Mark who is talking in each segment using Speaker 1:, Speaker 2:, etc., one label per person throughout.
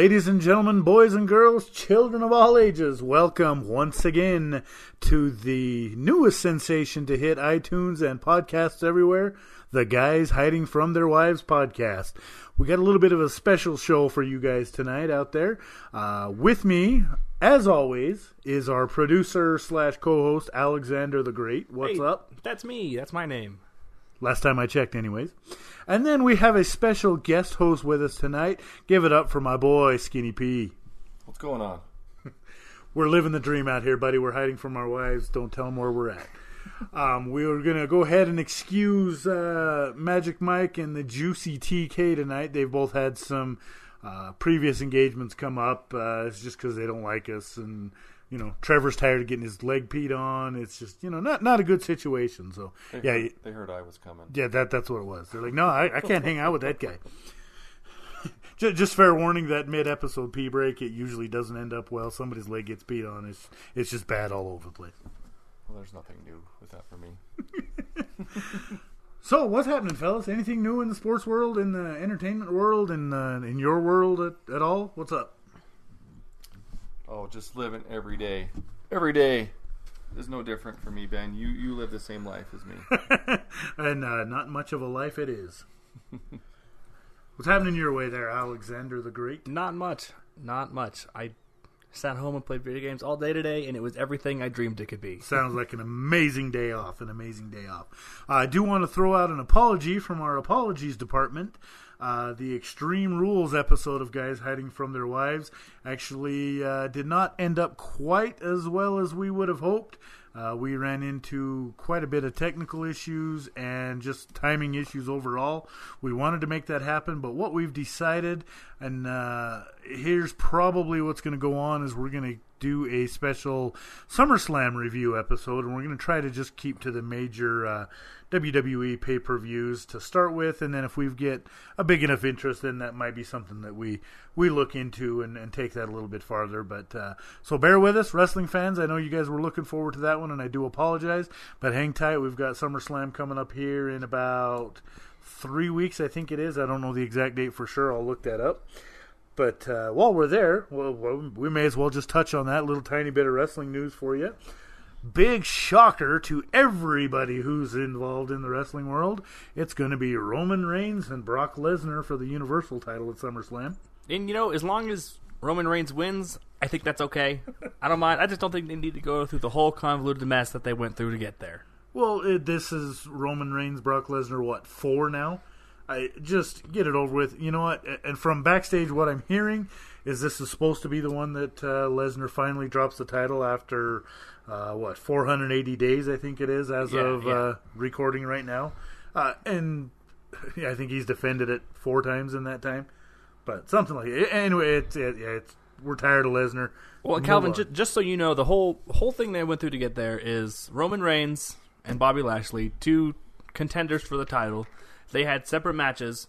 Speaker 1: Ladies and gentlemen, boys and girls, children of all ages, welcome once again to the newest sensation to hit iTunes and podcasts everywhere, the Guys Hiding From Their Wives podcast. We got a little bit of a special show for you guys tonight out there. With me, as always, is our producer slash co-host, Alexander the Great. What's up?
Speaker 2: That's me. That's my name.
Speaker 1: Last time I checked, anyways. And then we have a special guest host with us tonight. Give it up for my boy, Skinny P.
Speaker 3: What's going on?
Speaker 1: We're living the dream out here, buddy. We're hiding from our wives. Don't tell them where we're at. We were going to go ahead and excuse Magic Mike and the Juicy TK tonight. They've both had some previous engagements come up. It's just because they don't like us. And, you know, Trevor's tired of getting his leg peed on. It's just, you know, not a good situation. So,
Speaker 3: They heard I was coming.
Speaker 1: Yeah, that's what it was. They're like, no, I can't hang out with that guy. Just fair warning, that mid-episode pee break, it usually doesn't end up well. Somebody's leg gets peed on. It's just bad all over the place.
Speaker 3: Well, there's nothing new with that for me.
Speaker 1: So, what's happening, fellas? Anything new in the sports world, in the entertainment world, in your world at all? What's up?
Speaker 3: Oh, just living every day. Every day is no different for me, Ben. You live the same life as me.
Speaker 1: And not much of a life it is. What's happening your way there, Alexander the Great?
Speaker 2: Not much. I sat home and played video games all day today, and it was everything I dreamed it could be.
Speaker 1: Sounds like an amazing day off. I do want to throw out an apology from our apologies department. The Extreme Rules episode of Guys Hiding From Their Wives actually did not end up quite as well as we would have hoped. We ran into quite a bit of technical issues and just timing issues overall. We wanted to make that happen, but what we've decided, and here's probably what's going to go on, is we're going to do a special SummerSlam review episode, and we're going to try to just keep to the major WWE pay-per-views to start with, and then if we get a big enough interest, then that might be something that we look into and take that a little bit farther. But so bear with us, wrestling fans. I know you guys were looking forward to that one, and I do apologize, but hang tight. We've got SummerSlam coming up here in about 3 weeks, I think it is. I don't know the exact date for sure. I'll look that up. But while we're there, we may as well just touch on that little tiny bit of wrestling news for you. Big shocker to everybody who's involved in the wrestling world. It's going to be Roman Reigns and Brock Lesnar for the Universal title at SummerSlam.
Speaker 2: And, you know, as long as Roman Reigns wins, I think that's okay. I don't mind. I just don't think they need to go through the whole convoluted mess that they went through to get there.
Speaker 1: Well, this is Roman Reigns, Brock Lesnar, 4 now? I just get it over with. You know what? And from backstage, what I'm hearing is this is supposed to be the one that Lesnar finally drops the title after 480 days, I think it is, as of recording right now. And I think he's defended it 4 times in that time. But something like it. Anyway, we're tired of Lesnar.
Speaker 2: Well, Calvin, just so you know, the whole thing they went through to get there is Roman Reigns and Bobby Lashley, 2 contenders for the title. They had separate matches,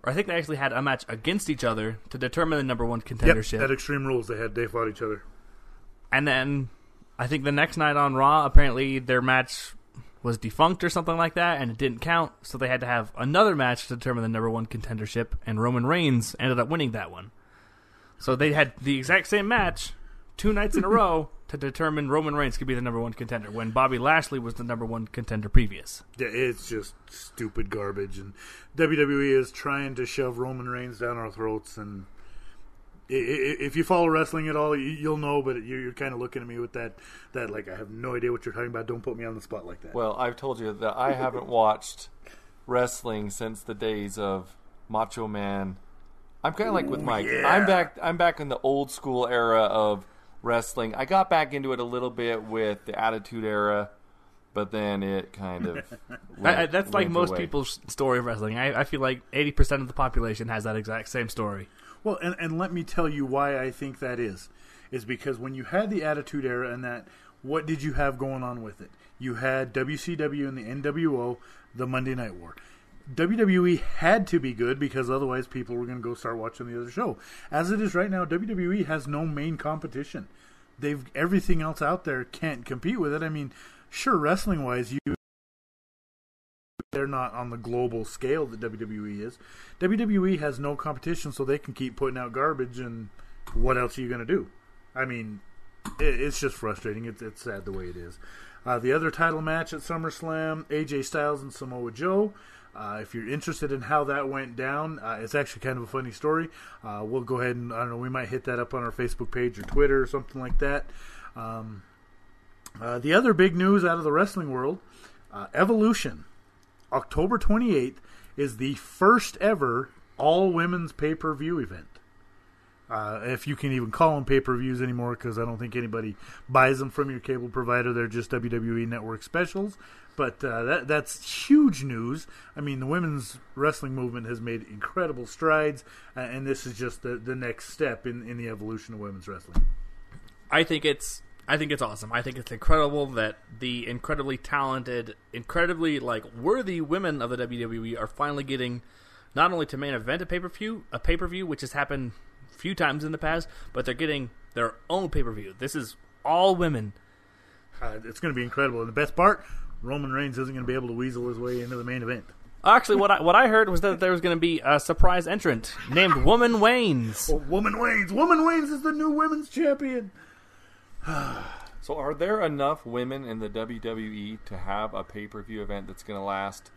Speaker 2: or I think they actually had a match against each other to determine the number 1 contendership.
Speaker 1: Yep, at Extreme Rules, they fought each other.
Speaker 2: And then I think the next night on Raw, apparently their match was defunct or something like that, and it didn't count, so they had to have another match to determine the number 1 contendership, and Roman Reigns ended up winning that one. So they had the exact same match 2 nights in a row to determine Roman Reigns could be the number 1 contender, when Bobby Lashley was the number 1 contender previous.
Speaker 1: Yeah, it's just stupid garbage, and WWE is trying to shove Roman Reigns down our throats, and if you follow wrestling at all, you'll know, but you're kind of looking at me with that like, I have no idea what you're talking about, don't put me on the spot like that.
Speaker 3: Well, I've told you that I haven't watched wrestling since the days of Macho Man. I'm kind of like with Mike.
Speaker 1: Yeah.
Speaker 3: I'm back in the old school era of wrestling. I got back into it a little bit with the Attitude Era, but then it kind of
Speaker 2: that's like most people's story of wrestling. I feel like 80% of the population has that exact same story.
Speaker 1: Well, and let me tell you why I think that is because when you had the Attitude Era and that, what did you have going on with it? You had WCW and the NWO, the Monday Night War. WWE had to be good because otherwise people were going to go start watching the other show. As it is right now, WWE has no main competition. Everything else out there can't compete with it. I mean, sure, wrestling-wise, you they're not on the global scale that WWE is. WWE has no competition, so they can keep putting out garbage, and what else are you going to do? I mean, it's just frustrating. It's sad the way it is. The other title match at SummerSlam, AJ Styles and Samoa Joe. If you're interested in how that went down, it's actually kind of a funny story. We'll go ahead and, I don't know, we might hit that up on our Facebook page or Twitter or something like that. The other big news out of the wrestling world, Evolution, October 28th, is the first ever all-women's pay-per-view event. If you can even call them pay-per-views anymore, because I don't think anybody buys them from your cable provider. They're just WWE Network specials. But that's huge news. I mean, the women's wrestling movement has made incredible strides, and this is just the next step in the evolution of women's wrestling.
Speaker 2: I think it's awesome. I think it's incredible that the incredibly talented, incredibly worthy women of the WWE are finally getting not only to main event a pay-per-view, which has happened few times in the past, but they're getting their own pay-per-view. This is all women.
Speaker 1: It's going to be incredible. And the best part, Roman Reigns isn't going to be able to weasel his way into the main event.
Speaker 2: Actually, what I heard was that there was going to be a surprise entrant named Woman Waynes.
Speaker 1: Oh, Woman Waynes! Woman Waynes is the new women's champion.
Speaker 3: So are there enough women in the WWE to have a pay-per-view event that's going to last?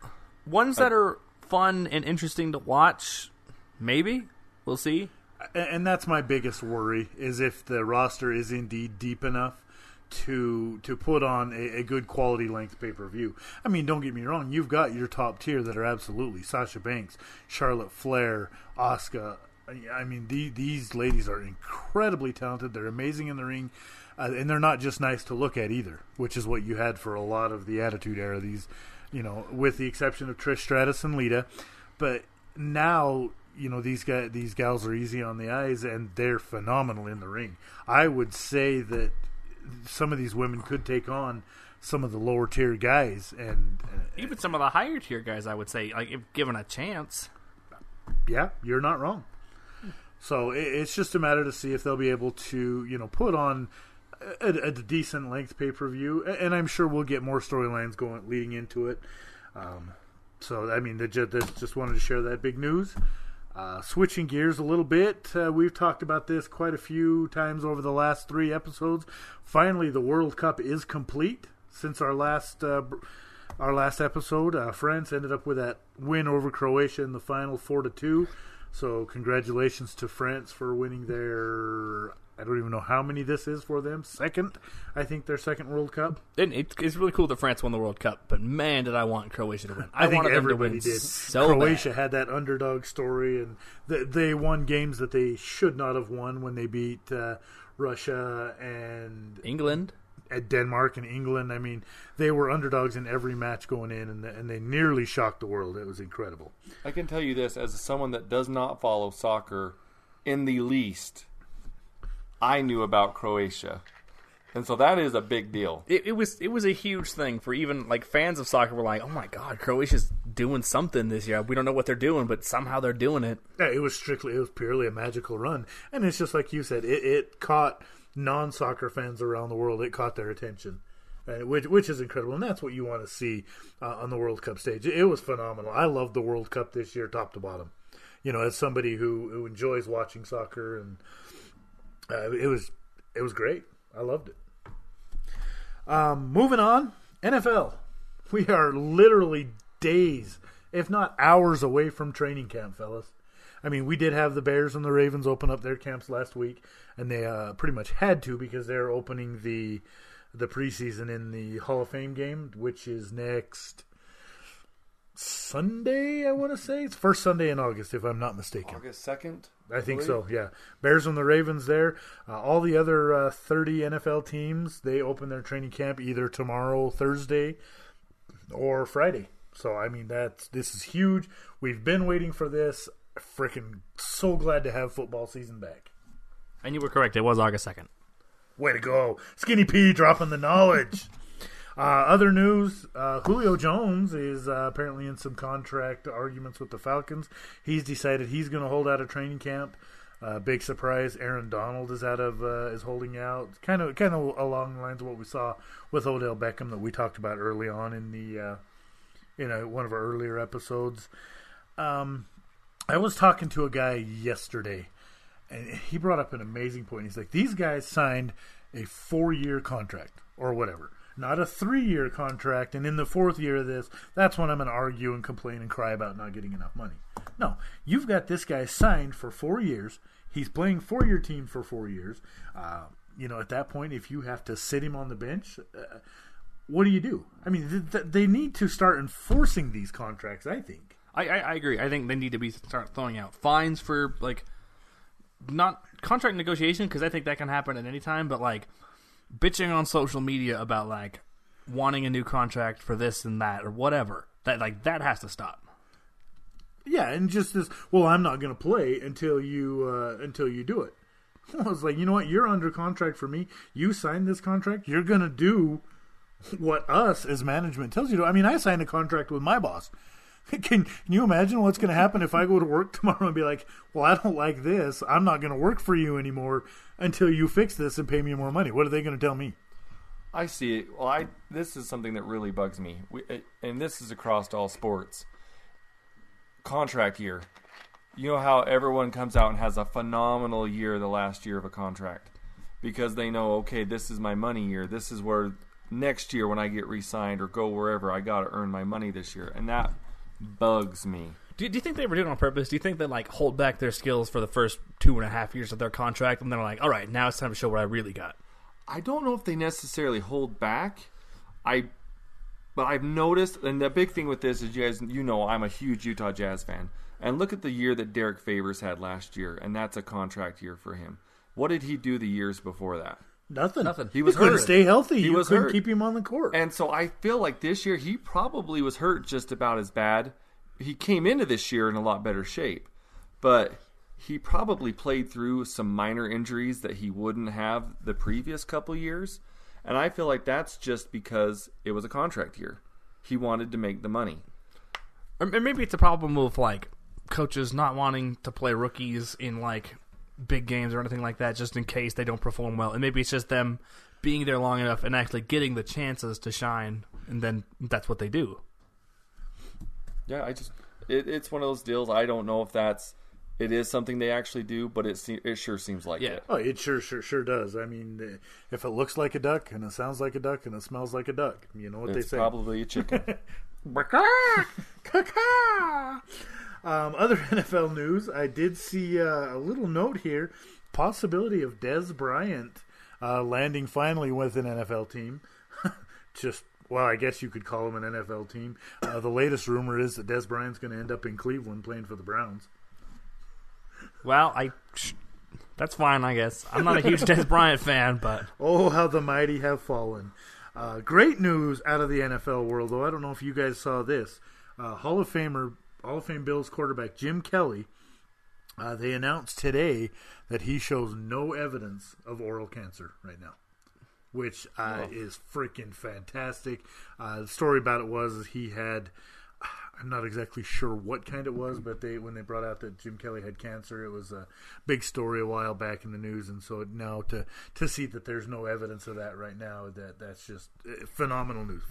Speaker 2: Ones that are fun and interesting to watch, maybe. We'll see.
Speaker 1: And that's my biggest worry, is if the roster is indeed deep enough to put on a good quality length pay-per-view. I mean, don't get me wrong, you've got your top tier that are absolutely Sasha Banks, Charlotte Flair, Asuka. I mean, these ladies are incredibly talented. They're amazing in the ring, and they're not just nice to look at either, which is what you had for a lot of the Attitude Era. These, with the exception of Trish Stratus and Lita, but now, these gals are easy on the eyes, and they're phenomenal in the ring. I would say that some of these women could take on some of the lower tier guys, and
Speaker 2: even some of the higher tier guys. I would say, if given a chance.
Speaker 1: Yeah, you're not wrong. So it's just a matter to see if they'll be able to, put on a decent length pay-per-view, and I'm sure we'll get more storylines going leading into it. So I mean, just wanted to share that big news. Switching gears a little bit, we've talked about this quite a few times over the last 3 episodes. Finally, the World Cup is complete. Since our last episode, France ended up with that win over Croatia in the final 4-2. So congratulations to France for winning their, I don't even know how many this is for them, I think their second World Cup.
Speaker 2: And it's really cool that France won the World Cup, but man, did I want Croatia to win.
Speaker 1: I think
Speaker 2: wanted
Speaker 1: everybody
Speaker 2: them to win
Speaker 1: did.
Speaker 2: So
Speaker 1: Croatia
Speaker 2: bad.
Speaker 1: had that underdog story, and they won games that they should not have won when they beat Russia and
Speaker 2: England.
Speaker 1: At Denmark and England. I mean, they were underdogs in every match going in, and they nearly shocked the world. It was incredible.
Speaker 3: I can tell you this, as someone that does not follow soccer in the least, I knew about Croatia. And so that is a big deal.
Speaker 2: It was a huge thing for even fans of soccer were like, oh my God, Croatia's doing something this year. We don't know what they're doing, but somehow they're doing it.
Speaker 1: Yeah, it was purely a magical run. And it's just like you said, it caught non-soccer fans around the world. It caught their attention, which is incredible, and that's what you want to see on the World Cup stage. It was phenomenal. I loved the World Cup this year, top to bottom. As somebody who enjoys watching soccer, and it was great. I loved it. Moving on, NFL. We are literally days, if not hours, away from training camp, fellas. I mean, we did have the Bears and the Ravens open up their camps last week, and they pretty much had to because they're opening the preseason in the Hall of Fame game, which is next Sunday, I want to say. It's first Sunday in August, if I'm not mistaken.
Speaker 3: August 2nd?
Speaker 1: I think so, yeah. Bears and the Ravens there. All the other 30 NFL teams, they open their training camp either tomorrow, Thursday, or Friday. So, I mean, this is huge. We've been waiting for this. Freaking so glad to have football season back.
Speaker 2: And you were correct. It was August 2nd.
Speaker 1: Way to go. Skinny P dropping the knowledge. Other news, Julio Jones is apparently in some contract arguments with the Falcons. He's decided he's going to hold out of training camp. Big surprise, Aaron Donald is holding out. Kind of along the lines of what we saw with Odell Beckham that we talked about early on in in one of our earlier episodes. I was talking to a guy yesterday, and he brought up an amazing point. He's like, these guys signed a 4-year contract or whatever, not a 3-year contract, and in the 4th year of this, that's when I'm going to argue and complain and cry about not getting enough money. No, you've got this guy signed for 4 years. He's playing for your team for 4 years. At that point, if you have to sit him on the bench, what do you do? I mean, they need to start enforcing these contracts, I think.
Speaker 2: I agree. I think they need to start throwing out fines for, like, not contract negotiation, because I think that can happen at any time, but, like, bitching on social media about, like, wanting a new contract for this and that or whatever. That has to stop.
Speaker 1: Yeah, and just this, well, I'm not going to play until you do it. I was like, you know what? You're under contract for me. You signed this contract. You're going to do what us as management tells you to. I mean, I signed a contract with my boss. Can you imagine what's going to happen if I go to work tomorrow and be like, well, I don't like this. I'm not going to work for you anymore until you fix this and pay me more money. What are they going to tell me?
Speaker 3: I see it. Well, this is something that really bugs me, and this is across all sports. Contract year. You know how everyone comes out and has a phenomenal year the last year of a contract because they know, okay, this is my money year. This is where next year when I get re-signed or go wherever, I got to earn my money this year. And that bugs me.
Speaker 2: Do you think they were doing it on purpose? Do you think they hold back their skills for the first 2.5 years of their contract and then are like, all right, now it's time to show what I really got?
Speaker 3: I don't know if they necessarily hold back. But I've noticed, and the big thing with this is, I'm a huge Utah Jazz fan. And look at the year that Derek Favors had last year, and that's a contract year for him. What did he do the years before that?
Speaker 1: Nothing.
Speaker 3: He was
Speaker 1: couldn't
Speaker 3: hurt.
Speaker 1: Stay healthy.
Speaker 3: He was
Speaker 1: couldn't
Speaker 3: hurt.
Speaker 1: Keep him on the court.
Speaker 3: And so I feel like this year he probably was hurt just about as bad. He came into this year in a lot better shape, but he probably played through some minor injuries that he wouldn't have the previous couple years. And I feel like that's just because it was a contract year. He wanted to make the money.
Speaker 2: Or maybe it's a problem with, like, coaches not wanting to play rookies in, like, big games or anything like that just in case they don't perform well. And maybe it's just them being there long enough and actually getting the chances to shine, and then that's what they do.
Speaker 3: Yeah, it's one of those deals. I don't know if it is something they actually do, but it sure seems like it.
Speaker 1: Oh, it sure does. I mean, if it looks like a duck and it sounds like a duck and it smells like a duck, you know what they say.
Speaker 3: It's probably a chicken.
Speaker 1: Other NFL news, I did see a little note here. Possibility of Dez Bryant landing finally with an NFL team. Well, I guess you could call him an NFL team. The latest rumor is that Dez Bryant's going to end up in Cleveland playing for the Browns.
Speaker 2: Well, that's fine, I guess. I'm not a huge Dez Bryant fan, but...
Speaker 1: Oh, how the mighty have fallen. Great news out of the NFL world, though. I don't know if you guys saw this. Hall of Fame Bills quarterback Jim Kelly, they announced today that he shows no evidence of oral cancer right now, which is freaking fantastic. The story about it was he had, I'm not exactly sure what kind it was, but when they brought out that Jim Kelly had cancer, it was a big story a while back in the news, and so now to see that there's no evidence of that right now, that's just phenomenal news.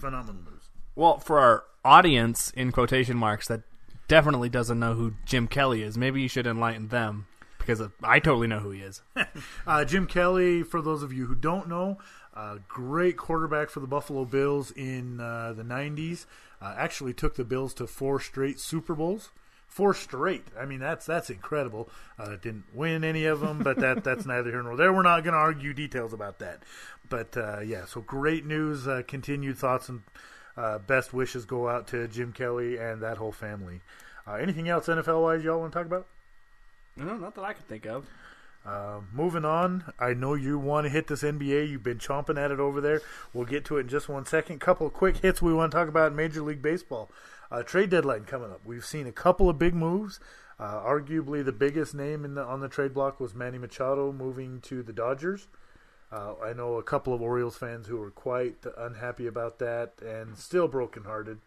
Speaker 2: Well, for our audience, in quotation marks, that definitely doesn't know who Jim Kelly is, maybe you should enlighten them, because I totally know who he is.
Speaker 1: Jim Kelly, for those of you who don't know, great quarterback for the Buffalo Bills in the 90s. Actually took the Bills to 4 straight Super Bowls. 4 straight. I mean, that's incredible. Didn't win any of them, but that's neither here nor there. We're not going to argue details about that. But, so great news. Continued thoughts and best wishes go out to Jim Kelly and that whole family. Anything else NFL-wise y'all want to talk about?
Speaker 2: No, not that I can think of.
Speaker 1: Moving on, I know you want to hit this NBA. You've been chomping at it over there. We'll get to it in just 1 second. Couple of quick hits we want to talk about in Major League Baseball. Trade deadline coming up. We've seen a couple of big moves. Arguably the biggest name on the trade block was Manny Machado moving to the Dodgers. I know a couple of Orioles fans who were quite unhappy about that and still brokenhearted.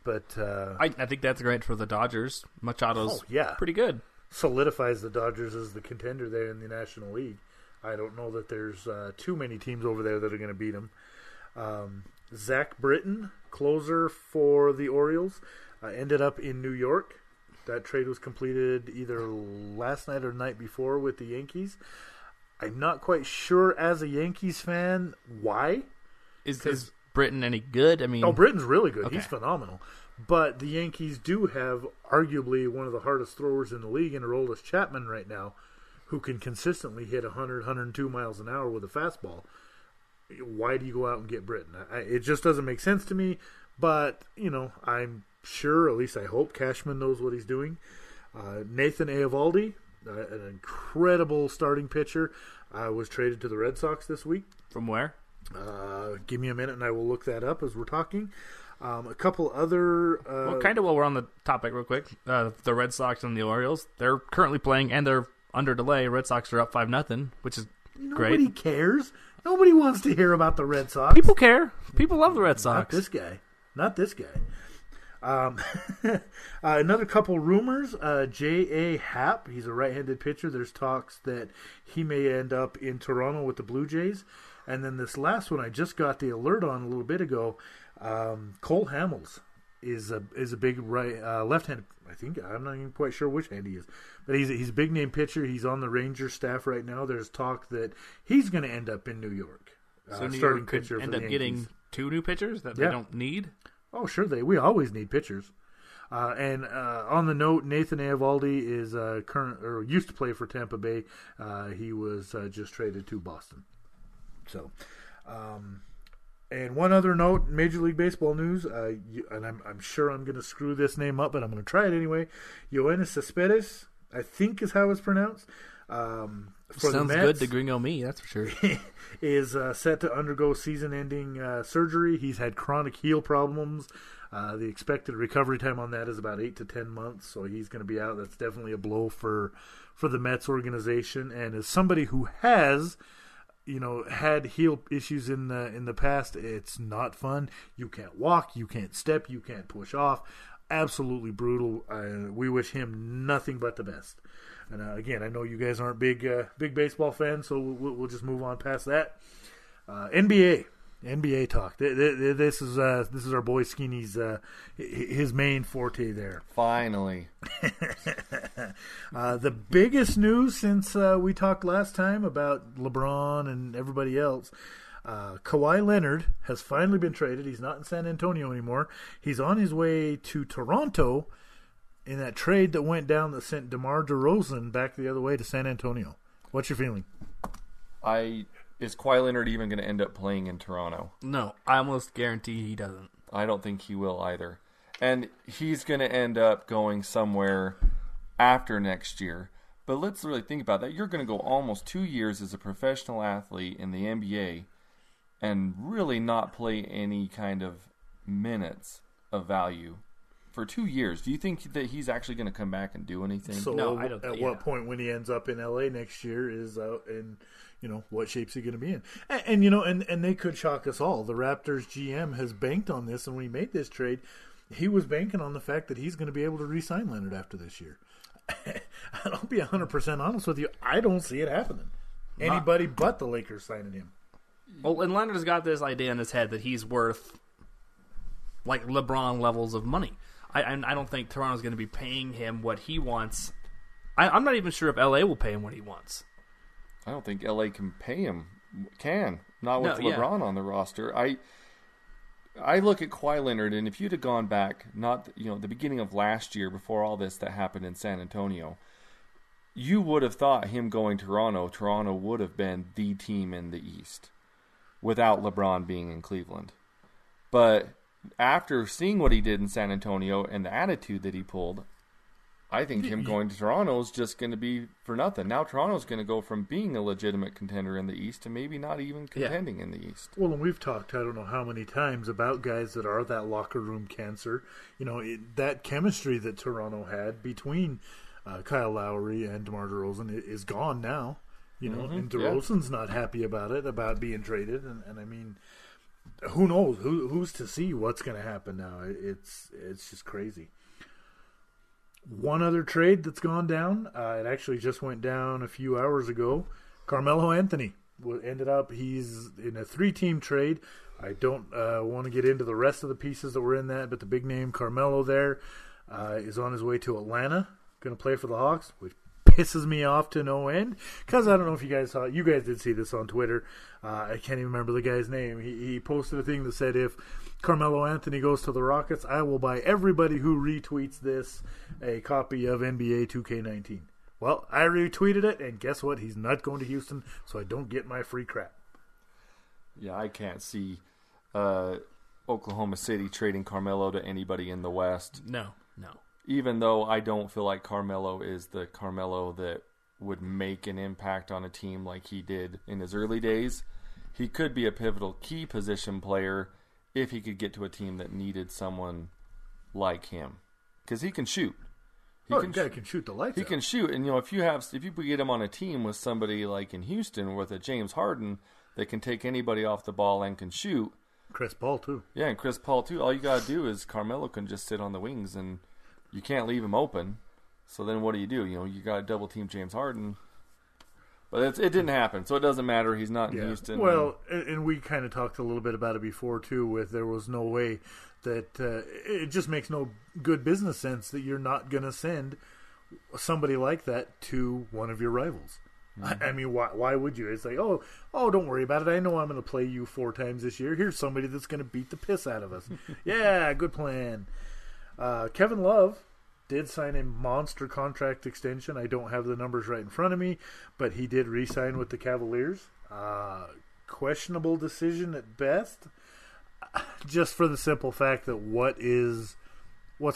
Speaker 1: But
Speaker 2: I think that's great for the Dodgers. Machado's pretty good.
Speaker 1: Solidifies the Dodgers as the contender there in the National League. I don't know that there's too many teams over there that are going to beat them. Zach Britton, closer for the Orioles, ended up in New York. That trade was completed either last night or the night before with the Yankees. I'm not quite sure, as a Yankees fan, why.
Speaker 2: Is Britton any good? I mean,
Speaker 1: Britton's really good.
Speaker 2: Okay.
Speaker 1: He's phenomenal. But the Yankees do have arguably one of the hardest throwers in the league in Aroldis Chapman right now, who can consistently hit 100, 102 miles an hour with a fastball. Why do you go out and get Britton? It just doesn't make sense to me. But, I'm sure, at least I hope, Cashman knows what he's doing. Nathan Eovaldi, an incredible starting pitcher, was traded to the Red Sox this week.
Speaker 2: From where?
Speaker 1: Give me a minute and I will look that up as we're talking. A couple other...
Speaker 2: while we're on the topic real quick, the Red Sox and the Orioles, they're currently playing and they're under delay. Red Sox are up 5-0, which is great.
Speaker 1: Nobody cares. Nobody wants to hear about the Red Sox.
Speaker 2: People care. People love the Red Sox.
Speaker 1: Not this guy. Another couple rumors. J.A. Happ, he's a right-handed pitcher. There's talks that he may end up in Toronto with the Blue Jays. And then this last one I just got the alert on a little bit ago. Cole Hamels is a big left-handed. I think I'm not even quite sure which hand he is, but he's a big name pitcher. He's on the Rangers staff right now. There's talk that he's going to end up in New York.
Speaker 2: So New
Speaker 1: starting
Speaker 2: York could
Speaker 1: pitcher
Speaker 2: end
Speaker 1: for
Speaker 2: up
Speaker 1: the
Speaker 2: getting
Speaker 1: Yankees.
Speaker 2: 2 new pitchers that they don't need.
Speaker 1: Oh, sure, we always need pitchers. And on the note, Nathan Eovaldi is used to play for Tampa Bay. He was just traded to Boston. So, and one other note, Major League Baseball news, and I'm sure I'm going to screw this name up, but I'm going to try it anyway. Yoenis Cespedes, I think is how it's pronounced. For
Speaker 2: Sounds
Speaker 1: the Mets,
Speaker 2: good to Gringo me, that's for sure.
Speaker 1: is set to undergo season-ending surgery. He's had chronic heel problems. The expected recovery time on that is about 8 to 10 months, so he's going to be out. That's definitely a blow for the Mets organization. And as somebody who has, had heel issues in the past, it's not fun. You can't walk, you can't step, you can't push off. Absolutely brutal. We wish him nothing but the best. And again, I know you guys aren't big baseball fans, so we'll just move on past that. NBA talk. This is our boy Skinny's his main forte there.
Speaker 3: Finally,
Speaker 1: the biggest news since we talked last time about LeBron and everybody else. Kawhi Leonard has finally been traded. He's not in San Antonio anymore. He's on his way to Toronto in that trade that went down that sent DeMar DeRozan back the other way to San Antonio. What's your feeling?
Speaker 3: Is Kawhi Leonard even going to end up playing in Toronto?
Speaker 2: No, I almost guarantee he doesn't.
Speaker 3: I don't think he will either. And he's going to end up going somewhere after next year. But let's really think about that. You're going to go almost 2 years as a professional athlete in the NBA and really not play any kind of minutes of value for 2 years. Do you think that he's actually going to come back and do anything?
Speaker 1: So
Speaker 2: No, I don't
Speaker 1: at
Speaker 2: think-
Speaker 1: what point when he ends up in LA next year is in what shape's he going to be in? And they could shock us all. The Raptors GM has banked on this, and when he made this trade, he was banking on the fact that he's going to be able to re-sign Leonard after this year. I'll be 100% honest with you. I don't see it happening. Anybody but the Lakers signing him.
Speaker 2: Well, and Leonard has got this idea in his head that he's worth like LeBron levels of money. I don't think Toronto's going to be paying him what he wants. I'm not even sure if LA will pay him what he wants.
Speaker 3: I don't think LA can pay him. Not with LeBron on the roster. I look at Kawhi Leonard, and if you'd have gone back, the beginning of last year, before all this that happened in San Antonio, you would have thought him going to Toronto would have been the team in the East without LeBron being in Cleveland. But after seeing what he did in San Antonio and the attitude that he pulled, I think him going to Toronto is just going to be for nothing. Now Toronto's going to go from being a legitimate contender in the East to maybe not even contending in the East.
Speaker 1: Well, and we've talked, I don't know how many times, about guys that are that locker room cancer. That chemistry that Toronto had between Kyle Lowry and DeMar DeRozan is gone now. And DeRozan's not happy about it, about being traded. And I mean, who knows? Who's to see what's going to happen now? It's just crazy. One other trade that's gone down, it actually just went down a few hours ago. Carmelo Anthony ended up he's in a 3-team trade. I don't want to get into the rest of the pieces that were in that, but the big name Carmelo there is on his way to Atlanta, going to play for the Hawks, which pisses me off to no end, because I don't know if you guys saw, you guys did see this on Twitter. I can't even remember the guy's name. He posted a thing that said, if Carmelo Anthony goes to the Rockets, I will buy everybody who retweets this a copy of NBA 2K19. Well, I retweeted it, and guess what? He's not going to Houston, so I don't get my free crap.
Speaker 3: Yeah, I can't see Oklahoma City trading Carmelo to anybody in the West.
Speaker 2: No.
Speaker 3: Even though I don't feel like Carmelo is the Carmelo that would make an impact on a team like he did in his early days, he could be a pivotal key position player if he could get to a team that needed someone like him. Because he can shoot.
Speaker 1: The guy can shoot the lights out.
Speaker 3: He can shoot, and if you get him on a team with somebody like in Houston with a James Harden that can take anybody off the ball and can shoot.
Speaker 1: Chris Paul too.
Speaker 3: Yeah, and Chris Paul too. All you got to do is Carmelo can just sit on the wings, and you can't leave him open. So then what do? You got to double team James Harden. But it didn't happen, so it doesn't matter. He's not in Houston.
Speaker 1: Well, and we kind of talked a little bit about it before too, with there was no way that it just makes no good business sense that you're not going to send somebody like that to one of your rivals. Mm-hmm. I mean, why would you? It's like, oh, don't worry about it. I know I'm going to play you 4 times this year. Here's somebody that's going to beat the piss out of us. Yeah, good plan. Kevin Love did sign a monster contract extension. I don't have the numbers right in front of me, but he did re-sign with the Cavaliers. Questionable decision at best, just for the simple fact that what's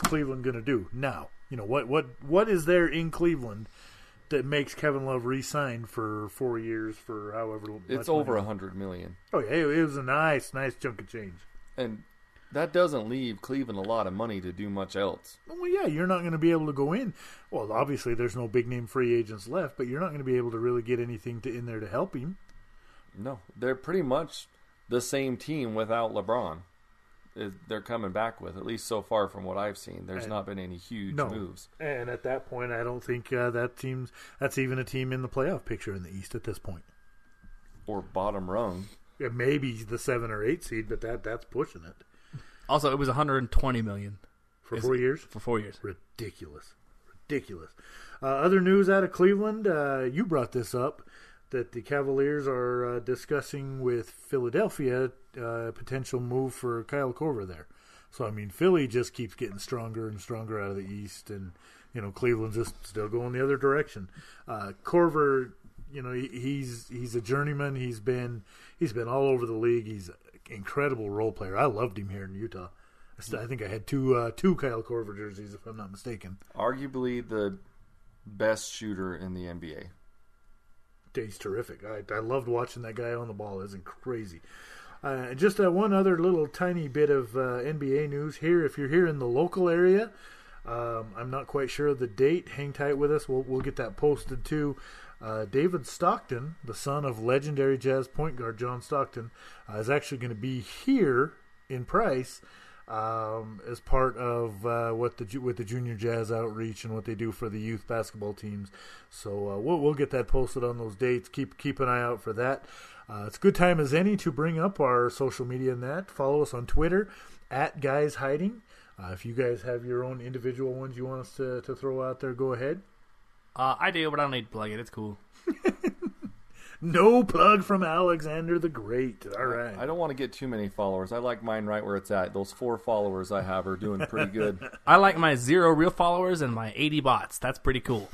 Speaker 1: Cleveland going to do now? What is there in Cleveland that makes Kevin Love re-sign for 4 years for however much
Speaker 3: it's over $100 million.
Speaker 1: Oh yeah, it was a nice chunk of change.
Speaker 3: And that doesn't leave Cleveland a lot of money to do much else.
Speaker 1: Well, yeah, you're not going to be able to go in. Well, obviously there's no big name free agents left, but you're not going to be able to really get anything in there to help him.
Speaker 3: No, they're pretty much the same team without LeBron. They're coming back with, at least so far from what I've seen. There's not been any huge moves. And
Speaker 1: at that point, I don't think that's even a team in the playoff picture in the East at this point.
Speaker 3: Or bottom rung.
Speaker 1: Yeah, maybe the 7 or 8 seed, but that's pushing it.
Speaker 2: Also, it was $120 million
Speaker 1: for 4 years.
Speaker 2: For 4 years,
Speaker 1: ridiculous. Other news out of Cleveland. You brought this up, that the Cavaliers are discussing with Philadelphia potential move for Kyle Korver there. So I mean, Philly just keeps getting stronger and stronger out of the East, and Cleveland's just still going the other direction. Korver, he's a journeyman. He's been all over the league. He's an incredible role player. I loved him here in Utah. I think I had two Kyle Korver jerseys, if I'm not mistaken.
Speaker 3: Arguably the best shooter in the NBA.
Speaker 1: He's terrific. I loved watching that guy on the ball. Isn't crazy. Just one other little tiny bit of NBA news here. If you're here in the local area, I'm not quite sure of the date. Hang tight with us. We'll get that posted too. David Stockton, the son of legendary Jazz point guard John Stockton, is actually going to be here in Price as part of with the Junior Jazz outreach and what they do for the youth basketball teams. So we'll get that posted on those dates. Keep an eye out for that. It's a good time as any to bring up our social media and that. Follow us on Twitter @GuysHiding. If you guys have your own individual ones you want us to throw out there, go ahead.
Speaker 2: I do, but I don't need to plug it. It's cool.
Speaker 1: No plug from Alexander the Great. All right.
Speaker 3: I don't want to get too many followers. I like mine right where it's at. Those 4 followers I have are doing pretty good.
Speaker 2: I like my 0 real followers and my 80 bots. That's pretty cool.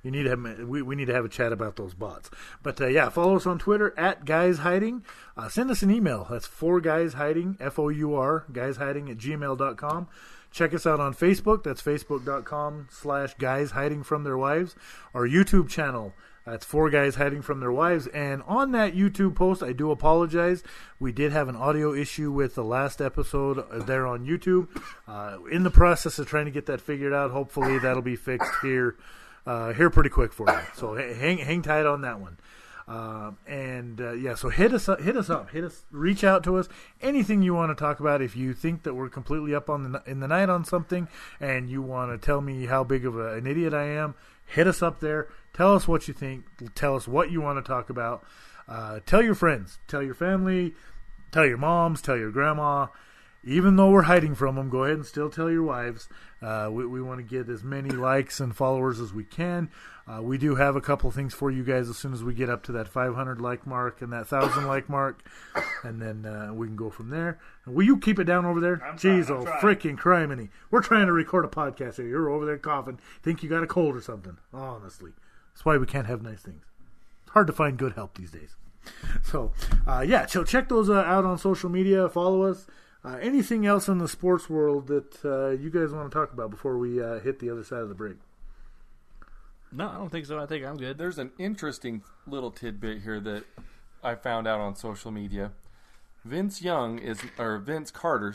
Speaker 1: We need to have a chat about those bots. But yeah, follow us on Twitter @GuysHiding. Send us an email. That's 4GuysHiding, FOUR, guyshiding@gmail.com. Check us out on Facebook. That's facebook.com/guys-hiding-from-their-wives. Our YouTube channel. That's 4 Guys Hiding from Their Wives. And on that YouTube post, I do apologize. We did have an audio issue with the last episode there on YouTube. In the process of trying to get that figured out. Hopefully that'll be fixed here pretty quick for you. So hang tight on that one. So hit us up, reach out to us. Anything you want to talk about. If you think that we're completely up in the night on something and you want to tell me how big of an idiot I am, hit us up there. Tell us what you think. Tell us what you want to talk about. Tell your friends. Tell your family. Tell your moms. Tell your grandma. Even though we're hiding from them, go ahead and still tell your wives. We want to get as many likes and followers as we can. We do have a couple of things for you guys as soon as we get up to that 500 like mark and that 1,000 like mark. And then we can go from there. Will you keep it down over there? Jeez, oh, freaking criminy. We're trying to record a podcast here. You're over there coughing. Think you got a cold or something. Honestly. That's why we can't have nice things. It's hard to find good help these days. So check those out on social media. Follow us. Anything else in the sports world that you guys want to talk about before we hit the other side of the break?
Speaker 2: No, I don't think so. I think I'm good.
Speaker 3: There's an interesting little tidbit here that I found out on social media. Vince Carter,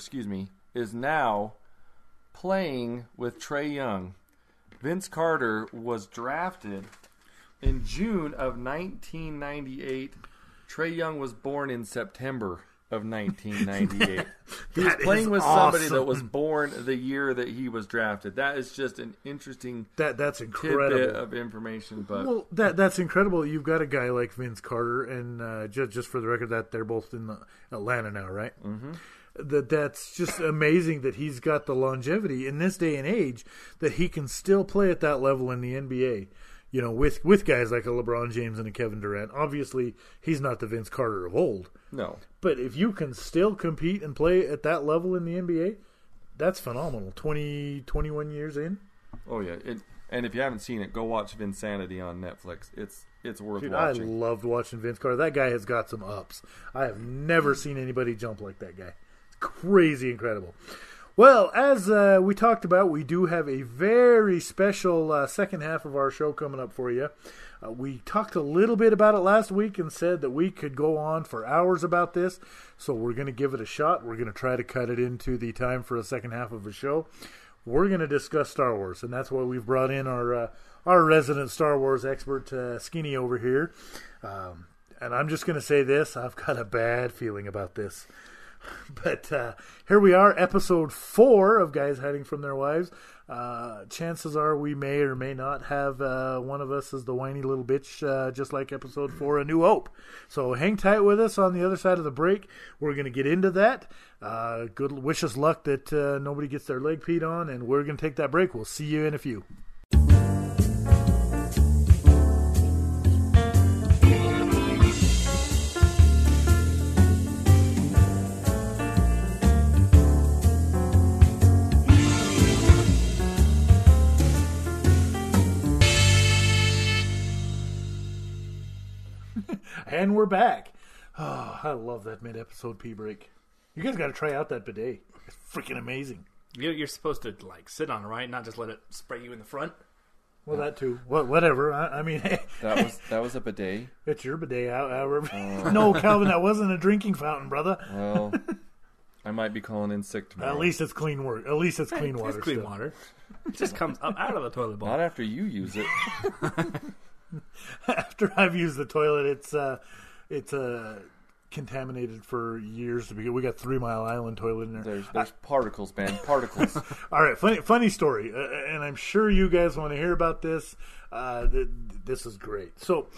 Speaker 3: is now playing with Trae Young. Vince Carter was drafted in June of 1998. Trae Young was born in September of 1998. He was playing with somebody that was born the year that he was drafted. That is just an interesting
Speaker 1: that's incredible
Speaker 3: tidbit of information. But
Speaker 1: well, that's incredible. You've got a guy like Vince Carter, and just for the record, that they're both in Atlanta now, right? Mm-hmm. That's just amazing that he's got the longevity in this day and age that he can still play at that level in the NBA. You know, with guys like a LeBron James and a Kevin Durant. Obviously, he's not the Vince Carter of old.
Speaker 3: No.
Speaker 1: But if you can still compete and play at that level in the NBA, that's phenomenal. 21 years in.
Speaker 3: Oh, yeah. And if you haven't seen it, go watch Vinsanity on Netflix. It's worth watching.
Speaker 1: I loved watching Vince Carter. That guy has got some ups. I have never seen anybody jump like that guy. It's crazy incredible. Well, as we talked about, we do have a very special second half of our show coming up for you. We talked a little bit about it last week and said that we could go on for hours about this, so we're going to give it a shot. We're going to try to cut it into the time for a second half of the show. We're going to discuss Star Wars, and that's why we've brought in our resident Star Wars expert, Skinny, over here. And I'm just going to say this. I've got a bad feeling about this. But here we are, episode 4 of Guys Hiding from Their Wives. Chances are we may or may not have one of us as the whiny little bitch, just like episode 4, A New Hope. So hang tight with us on the other side of the break. We're going to get into that. Wish us luck that nobody gets their leg peed on, and we're going to take that break. We'll see you in a few. And we're back. Oh, I love that mid-episode pee break. You guys got to try out that bidet. It's freaking amazing.
Speaker 2: You're supposed to sit on it, right? Not just let it spray you in the front.
Speaker 1: Well, that too. Whatever. I mean, hey,
Speaker 3: that was a bidet.
Speaker 1: It's your bidet. No, Calvin, that wasn't a drinking fountain, brother.
Speaker 3: Well, I might be calling in sick tomorrow.
Speaker 1: At least it's clean work. At least it's clean water.
Speaker 2: It's clean water. It just comes up out of the toilet bowl.
Speaker 3: Not after you use it.
Speaker 1: After I've used the toilet, it's contaminated for years. We got 3 Mile Island toilet in there.
Speaker 3: There's particles, man, particles.
Speaker 1: All right, funny story, and I'm sure you guys want to hear about this. This is great. So,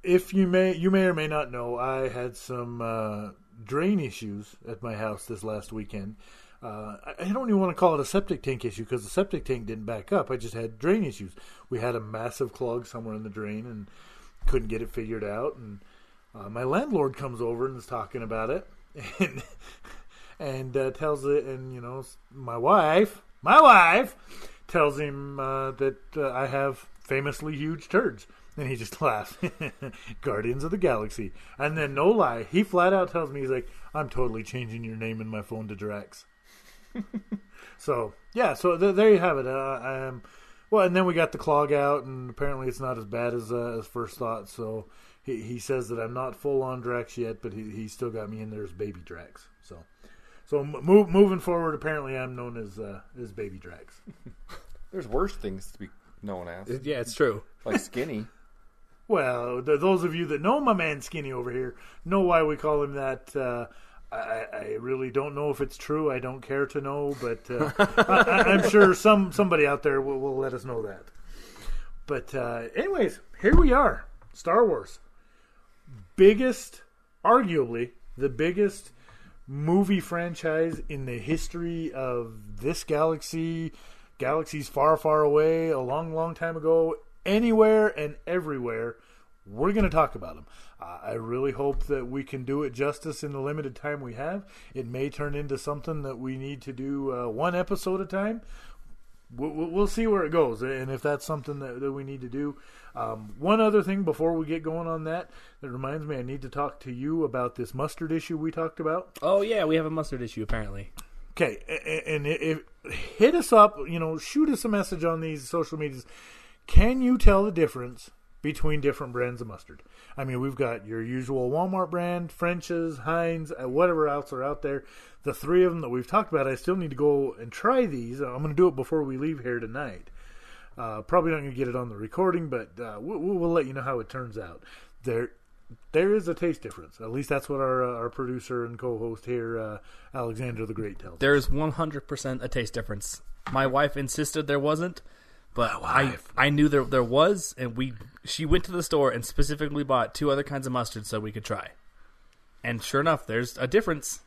Speaker 1: if you may or may not know, I had some drain issues at my house this last weekend. I don't even want to call it a septic tank issue because the septic tank didn't back up. I just had drain issues. We had a massive clog somewhere in the drain and couldn't get it figured out. And my landlord comes over and is talking about it and tells it. And, you know, my wife tells him that I have famously huge turds. And he just laughs. Guardians of the Galaxy. And then, no lie, he flat out tells me, he's like, I'm totally changing your name in my phone to Drax. So there you have it. Well, and then we got the clog out, and apparently it's not as bad as first thought. So he says that I'm not full on Drax yet, but he still got me in there as Baby Drax. So moving forward, apparently I'm known as Baby Drax.
Speaker 3: There's worse things to be known as.
Speaker 2: Yeah, it's true.
Speaker 3: Like Skinny.
Speaker 1: Well, those of you that know my man Skinny over here know why we call him that. I really don't know if it's true. I don't care to know, but I'm sure somebody out there will let us know that. But anyways, here we are. Star Wars. Arguably, the biggest movie franchise in the history of this galaxy, galaxies far, far away, a long, long time ago, anywhere and everywhere. We're going to talk about them. I really hope that we can do it justice in the limited time we have. It may turn into something that we need to do one episode at a time. We'll see where it goes, and if that's something that we need to do. One other thing before we get going on that reminds me, I need to talk to you about this mustard issue we talked about.
Speaker 2: Oh, yeah, we have a mustard issue, apparently.
Speaker 1: Okay, and hit us up, shoot us a message on these social medias. Can you tell the difference between different brands of mustard? I mean, we've got your usual Walmart brand, French's, Heinz, whatever else are out there. The three of them that we've talked about, I still need to go and try these. I'm going to do it before we leave here tonight. Probably not going to get it on the recording, but we'll let you know how it turns out. There is a taste difference. At least that's what our producer and co-host here, Alexander the Great, tells us.
Speaker 2: There's 100% a taste difference. My wife insisted there wasn't, but I knew there was, and she went to the store and specifically bought 2 other kinds of mustard so we could try. And sure enough, there's a difference.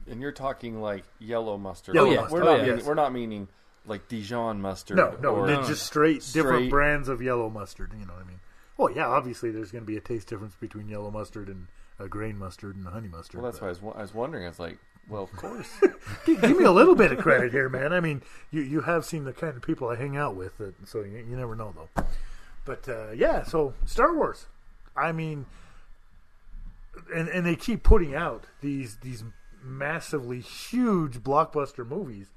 Speaker 3: And you're talking like yellow mustard.
Speaker 1: Yellow mustard.
Speaker 3: We're not meaning like Dijon mustard.
Speaker 1: No, they're just straight different brands of yellow mustard. You know what I mean? Well, yeah, obviously there's going to be a taste difference between yellow mustard and a grain mustard and a honey mustard.
Speaker 3: Well, that's why I was wondering. I was like, well, of course.
Speaker 1: Give me a little bit of credit here, man. I mean, you have seen the kind of people I hang out with, so you never know, though. But, so Star Wars. I mean, and they keep putting out these massively huge blockbuster movies.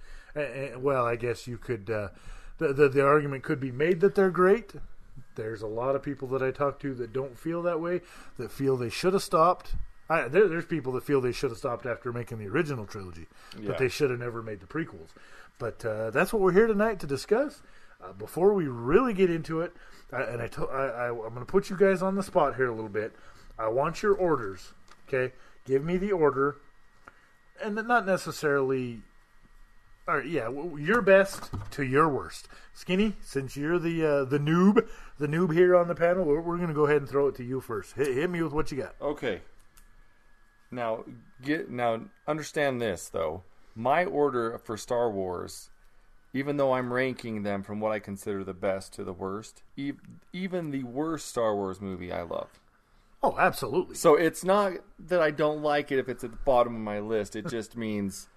Speaker 1: Well, I guess you could the argument could be made that they're great. There's a lot of people that I talk to that don't feel that way, that feel they should have stopped. There's people that feel they should have stopped after making the original trilogy, but they should have never made the prequels. But that's what we're here tonight to discuss. Before we really get into it, I'm going to put you guys on the spot here a little bit. I want your orders, okay? Give me the order. And not necessarily, your best to your worst. Skinny, since you're the noob here on the panel, we're going to go ahead and throw it to you first. Hit me with what you got.
Speaker 3: Okay. Now understand this though. My order for Star Wars, even though I'm ranking them from what I consider the best to the worst, even the worst Star Wars movie I love.
Speaker 1: Oh, absolutely.
Speaker 3: So it's not that I don't like it if it's at the bottom of my list. It just means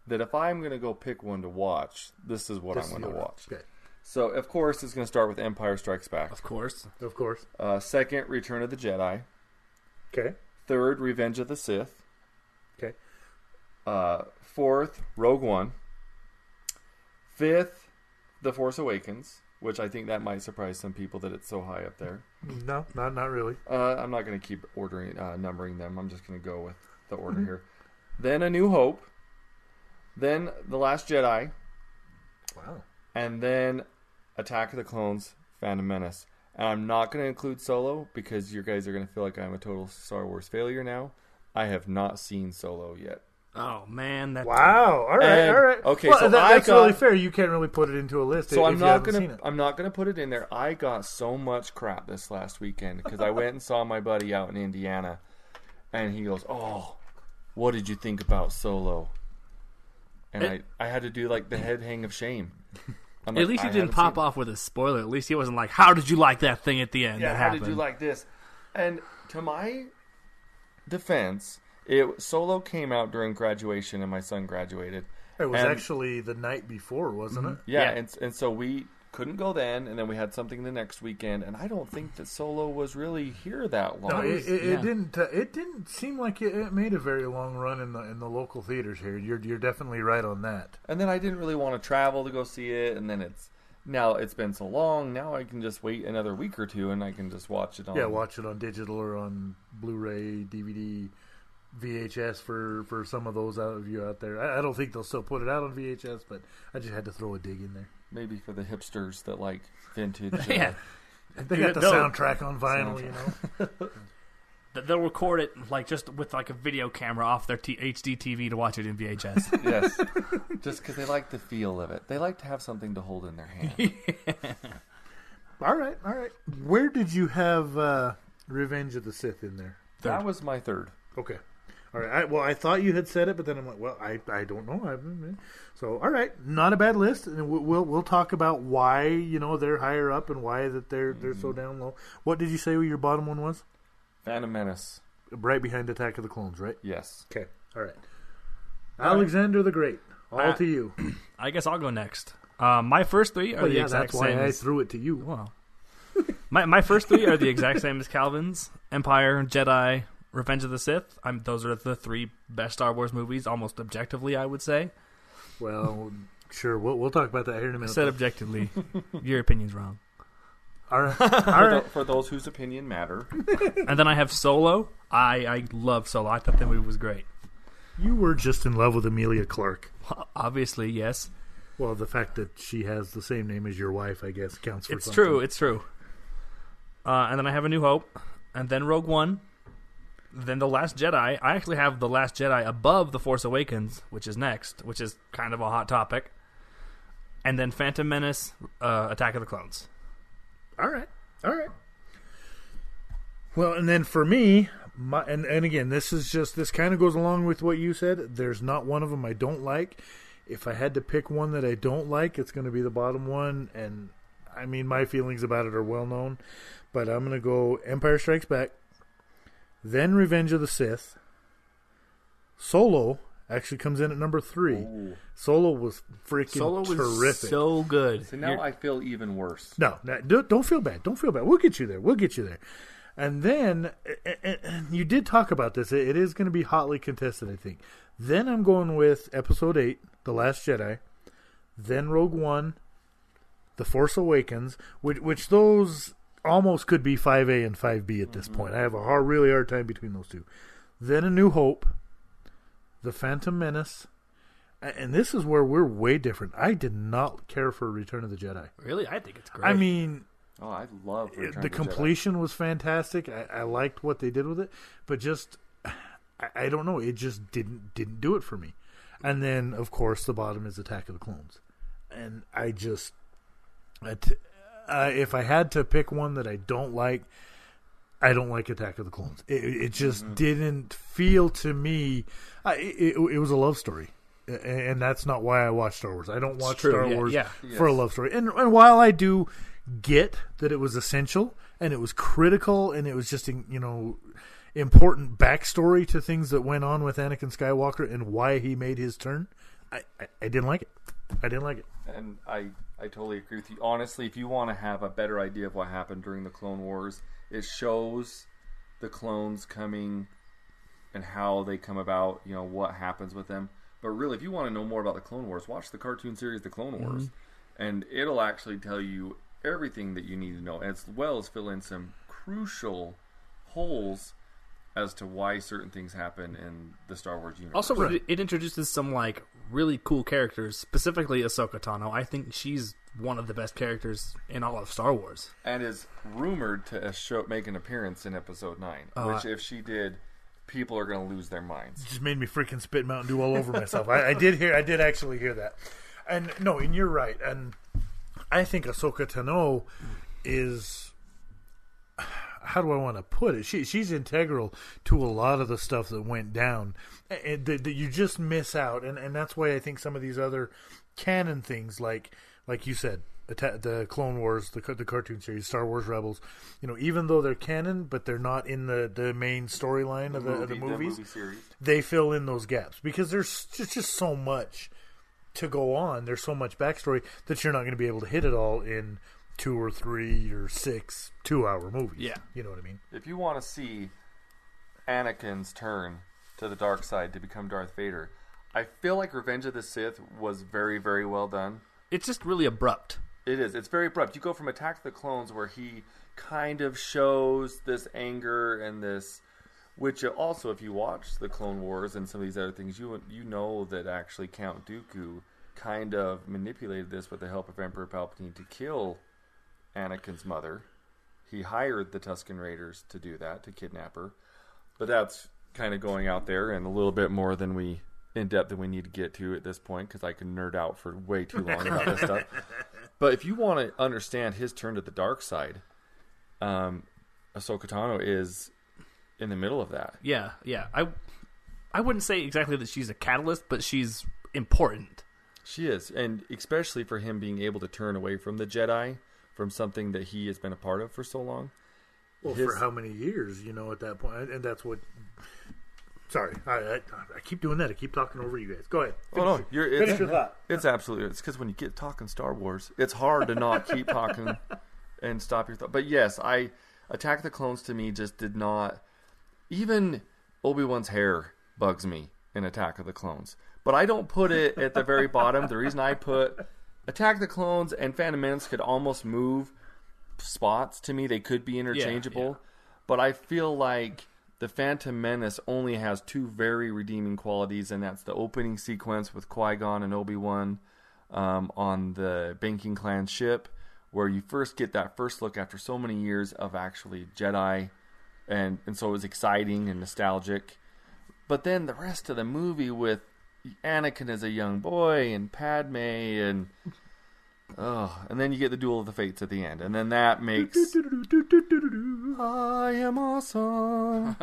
Speaker 3: that if I'm going to go pick one to watch, this is what I'm going to watch.
Speaker 1: Okay.
Speaker 3: So, of course, it's going to start with Empire Strikes Back.
Speaker 2: Of course.
Speaker 3: Second, Return of the Jedi.
Speaker 1: Okay.
Speaker 3: Third, Revenge of the Sith.
Speaker 1: Okay.
Speaker 3: Fourth, Rogue One. Fifth, The Force Awakens, which I think that might surprise some people that it's so high up there.
Speaker 1: No, not really.
Speaker 3: I'm not going to keep numbering them. I'm just going to go with the order here. Then A New Hope. Then The Last Jedi.
Speaker 1: Wow.
Speaker 3: And then Attack of the Clones, Phantom Menace. And I'm not going to include Solo because you guys are going to feel like I'm a total Star Wars failure now. I have not seen Solo yet.
Speaker 2: Oh, man.
Speaker 1: Wow. All right.
Speaker 3: Okay,
Speaker 1: well,
Speaker 3: so
Speaker 1: that's really fair. You can't really put it into a list
Speaker 3: so
Speaker 1: if you haven't seen it.
Speaker 3: I'm not going to put it in there. I got so much crap this last weekend because I went and saw my buddy out in Indiana. And he goes, oh, what did you think about Solo? And I had to do like the head hang of shame.
Speaker 2: At least he didn't pop off with a spoiler. At least he wasn't like, how did you like that thing at the end?
Speaker 3: Yeah, how did you like this? And to my defense, Solo came out during graduation and my son graduated.
Speaker 1: It was actually the night before, wasn't it?
Speaker 3: Yeah. And so we couldn't go then, and then we had something the next weekend, and I don't think that Solo was really here that long.
Speaker 1: No, it didn't. It didn't seem like it made a very long run in the local theaters here. You're definitely right on that.
Speaker 3: And then I didn't really want to travel to go see it, and then it's been so long. Now I can just wait another week or two, and I can just watch it on.
Speaker 1: Yeah, watch it on digital or on Blu-ray, DVD, VHS for some of those of you out there. I don't think they'll still put it out on VHS, but I just had to throw a dig in there.
Speaker 3: Maybe for the hipsters that like vintage.
Speaker 2: Yeah.
Speaker 1: They got the soundtrack on vinyl, you know.
Speaker 2: They'll record it like just with like a video camera off their HD TV to watch it in VHS.
Speaker 3: Yes. Just because they like the feel of it. They like to have something to hold in their hand.
Speaker 1: All right. Where did you have Revenge of the Sith in there?
Speaker 3: That was my third.
Speaker 1: Okay. All right. I thought you had said it, but then I'm like, well, I don't know. So, all right, not a bad list, and we'll talk about why they're higher up and why that they're so down low. What did you say your bottom one was?
Speaker 3: Phantom Menace.
Speaker 1: Right behind Attack of the Clones, right?
Speaker 3: Yes.
Speaker 1: Okay. All right. Alexander the Great. All to you.
Speaker 2: I guess I'll go next. My first three are the exact
Speaker 1: that's
Speaker 2: same.
Speaker 1: why I threw it to you.
Speaker 2: Well, my first three are the exact same as Calvin's: Empire, Jedi, Revenge of the Sith. Those are the three best Star Wars movies, almost objectively, I would say.
Speaker 1: Well, sure. We'll talk about that here in a minute.
Speaker 2: I said objectively. Your opinion's wrong.
Speaker 1: All right.
Speaker 3: For those whose opinion matter.
Speaker 2: And then I have Solo. I love Solo. I thought the movie was great.
Speaker 1: You were just in love with Emilia Clarke.
Speaker 2: Obviously, yes.
Speaker 1: Well, the fact that she has the same name as your wife, I guess, counts for something.
Speaker 2: It's true. And then I have A New Hope, and then Rogue One, then The Last Jedi. I actually have The Last Jedi above The Force Awakens, which is next, which is kind of a hot topic. And then Phantom Menace, Attack of the Clones.
Speaker 1: All right. Well, and then for me, and again, this kind of goes along with what you said. There's not one of them I don't like. If I had to pick one that I don't like, it's going to be the bottom one. And I mean, my feelings about it are well known. But I'm going to go Empire Strikes Back, then Revenge of the Sith. Solo actually comes in at number 3.
Speaker 3: Ooh.
Speaker 1: Solo was freaking terrific.
Speaker 2: So good.
Speaker 3: So now I feel even worse.
Speaker 1: No, don't feel bad. We'll get you there. And then, and you did talk about this. It is going to be hotly contested, I think. Then I'm going with Episode 8, The Last Jedi. Then Rogue One, The Force Awakens, which those almost could be 5A and 5B at this point. I have a really hard time between those two. Then A New Hope, The Phantom Menace, and this is where we're way different. I did not care for Return of the Jedi.
Speaker 2: Really? I think it's great.
Speaker 1: I mean...
Speaker 3: Oh, I love Return of
Speaker 1: the
Speaker 3: the
Speaker 1: completion was fantastic. I liked what they did with it, but just I don't know. It just didn't do it for me. And then, of course, the bottom is Attack of the Clones, and I just if I had to pick one that I don't like Attack of the Clones. It just didn't feel to me. It was a love story. And that's not why I watch Star Wars. I don't watch Star Wars for a love story. And while I do get that it was essential and it was critical and it was just important backstory to things that went on with Anakin Skywalker and why he made his turn, I didn't like it.
Speaker 3: And I totally agree with you. Honestly, if you want to have a better idea of what happened during the Clone Wars, it shows the clones coming and how they come about, what happens with them. But really, if you want to know more about the Clone Wars, watch the cartoon series The Clone Wars. And it'll actually tell you everything that you need to know, as well as fill in some crucial holes as to why certain things happen in the Star Wars universe.
Speaker 2: Also, it introduces some really cool characters, specifically Ahsoka Tano. I think she's one of the best characters in all of Star Wars,
Speaker 3: and is rumored to make an appearance in Episode 9. Which, if she did, people are going to lose their minds.
Speaker 1: It just made me freaking spit Mountain Dew all over myself. I did actually hear that, and you're right. And I think Ahsoka Tano is, how do I want to put it? She's integral to a lot of the stuff that went down, and that you just miss out, and that's why I think some of these other canon things, like you said, the Clone Wars, the cartoon series, Star Wars Rebels, even though they're canon, but they're not in the main storyline of the movies,
Speaker 3: movie series.
Speaker 1: They fill in those gaps because there's just so much to go on. There's so much backstory that you're not going to be able to hit it all in 2 or 3 or 6 2-hour movies.
Speaker 2: Yeah.
Speaker 1: You know what I mean?
Speaker 3: If you want to see Anakin's turn to the dark side to become Darth Vader, I feel like Revenge of the Sith was very, very well done.
Speaker 2: It's just really abrupt.
Speaker 3: It is. It's very abrupt. You go from Attack of the Clones, where he kind of shows this anger and this, which also, if you watch the Clone Wars and some of these other things, you know that actually Count Dooku kind of manipulated this with the help of Emperor Palpatine to kill Anakin's mother. He hired the Tusken Raiders to do that, to kidnap her. But that's kind of going out there and a little bit more in depth than we need to get to at this point, because I can nerd out for way too long about this stuff. But if you want to understand his turn to the dark side, Ahsoka Tano is in the middle of that.
Speaker 2: Yeah. I wouldn't say exactly that she's a catalyst, but she's important.
Speaker 3: She is, and especially for him being able to turn away from the Jedi, from something that he has been a part of for so long.
Speaker 1: Well, for how many years, at that point, and that's what. Sorry, I keep doing that. I keep talking over you guys. Go ahead. Finish your thought.
Speaker 3: It's absolutely. It's because when you get talking Star Wars, it's hard to not keep talking and stop your thought. But yes, Attack of the Clones to me just did not. Even Obi-Wan's hair bugs me in Attack of the Clones, but I don't put it at the very bottom. The reason I put Attack of the Clones and Phantom Menace could almost move spots to me. They could be interchangeable, but I feel like the Phantom Menace only has two very redeeming qualities, and that's the opening sequence with Qui-Gon and Obi-Wan on the Banking Clan ship, where you first get that first look after so many years of actually Jedi, and so it was exciting and nostalgic. But then the rest of the movie with Anakin as a young boy and Padme and then you get the Duel of the Fates at the end, and then that makes I am awesome.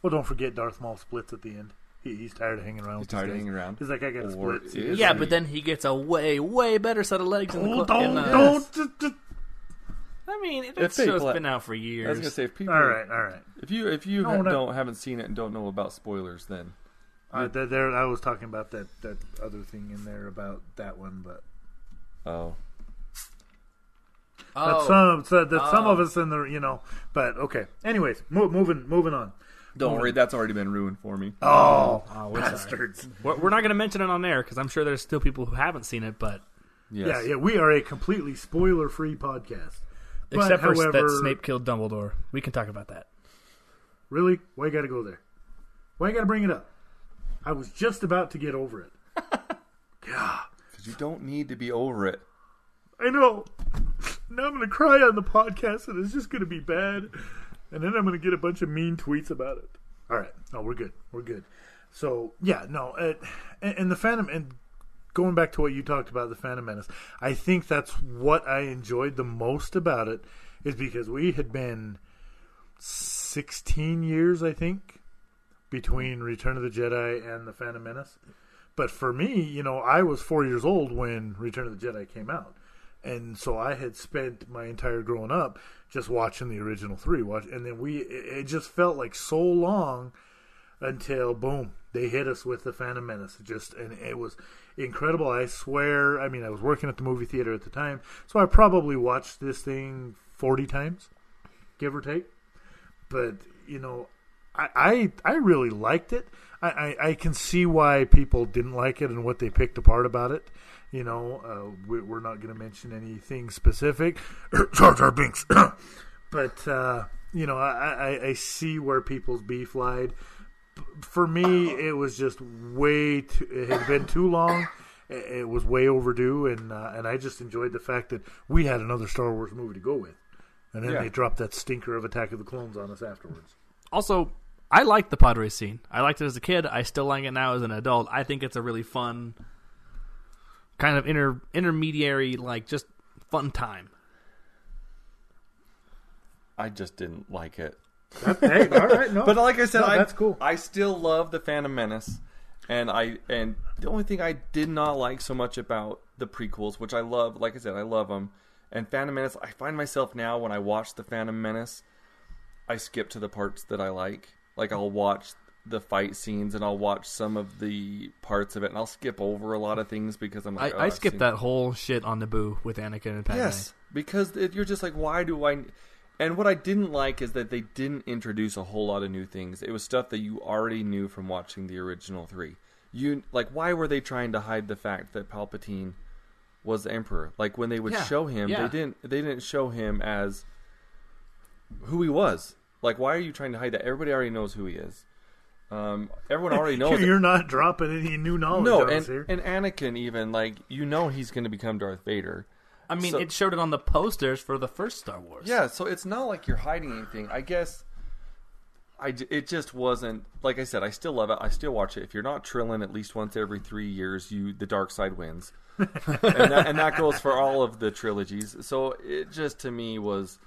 Speaker 1: Well, don't forget Darth Maul splits at the end. He's tired of hanging around.
Speaker 3: He's tired of hanging around.
Speaker 1: He's like, I got splits.
Speaker 2: Yeah, but then he gets a way, way better set of legs. I mean, that show's been out for years.
Speaker 3: I was gonna say, if people,
Speaker 1: all right.
Speaker 3: If you haven't seen it and don't know about spoilers, then
Speaker 1: I was talking about that other thing in there about that one, but some of us in the but okay. Anyways, moving on.
Speaker 3: Don't worry, that's already been ruined for me.
Speaker 1: Oh bastards!
Speaker 2: We're not going to mention it on air because I'm sure there's still people who haven't seen it, but
Speaker 3: yes.
Speaker 1: Yeah, we are a completely spoiler-free podcast.
Speaker 2: Except for that Snape killed Dumbledore. We can talk about that.
Speaker 1: Really? Why you got to go there? Why you got to bring it up? I was just about to get over it. God.
Speaker 3: Because you don't need to be over it.
Speaker 1: I know. Now I'm going to cry on the podcast, and it's just going to be bad. And then I'm going to get a bunch of mean tweets about it. All right. No, we're good. We're good. So, yeah, no. And the Phantom, and going back to what you talked about, the Phantom Menace, I think that's what I enjoyed the most about it, is because we had been 16 years, I think, between Return of the Jedi and the Phantom Menace. But for me, I was 4 years old when Return of the Jedi came out. And so I had spent my entire growing up just watching the original three. And then it just felt like so long until, boom, they hit us with the Phantom Menace. And it was incredible. I swear, I was working at the movie theater at the time, so I probably watched this thing 40 times, give or take. But, I really liked it. I can see why people didn't like it and what they picked apart about it. We're not going to mention anything specific. Jar Jar Binks. But, I see where people's beef lied. For me, it was just it had been too long. It was way overdue, and I just enjoyed the fact that we had another Star Wars movie to go with. And then they dropped that stinker of Attack of the Clones on us afterwards.
Speaker 2: Also, I liked the pod race scene. I liked it as a kid. I still like it now as an adult. I think it's a really fun kind of intermediary, just fun time.
Speaker 3: I just didn't like it.
Speaker 1: Hey, all right, no.
Speaker 3: But like I said,
Speaker 1: that's cool.
Speaker 3: I still love the Phantom Menace, and the only thing I did not like so much about the prequels, which I love, like I said, I love them, and Phantom Menace, I find myself now when I watch the Phantom Menace, I skip to the parts that I like. Like I'll watch the fight scenes and I'll watch some of the parts of it, and I'll skip over a lot of things because I'm like,
Speaker 2: I skipped that whole shit on Naboo with Anakin and Padme.
Speaker 3: Yes, because you're just like, why do I? And what I didn't like is that they didn't introduce a whole lot of new things. It was stuff that you already knew from watching the original three. Why were they trying to hide the fact that Palpatine was the Emperor? Like when they would show him, they didn't show him as who he was. Like, why are you trying to hide that? Everybody already knows who he is. Everyone already knows.
Speaker 1: You're not dropping any new knowledge.
Speaker 3: No,
Speaker 1: on us here.
Speaker 3: And Anakin even he's going to become Darth Vader.
Speaker 2: It showed it on the posters for the first Star Wars.
Speaker 3: Yeah, so it's not like you're hiding anything. I guess it just wasn't, like I said, I still love it. I still watch it. If you're not trilling at least once every 3 years, the dark side wins. and that goes for all of the trilogies. So it just, to me, was,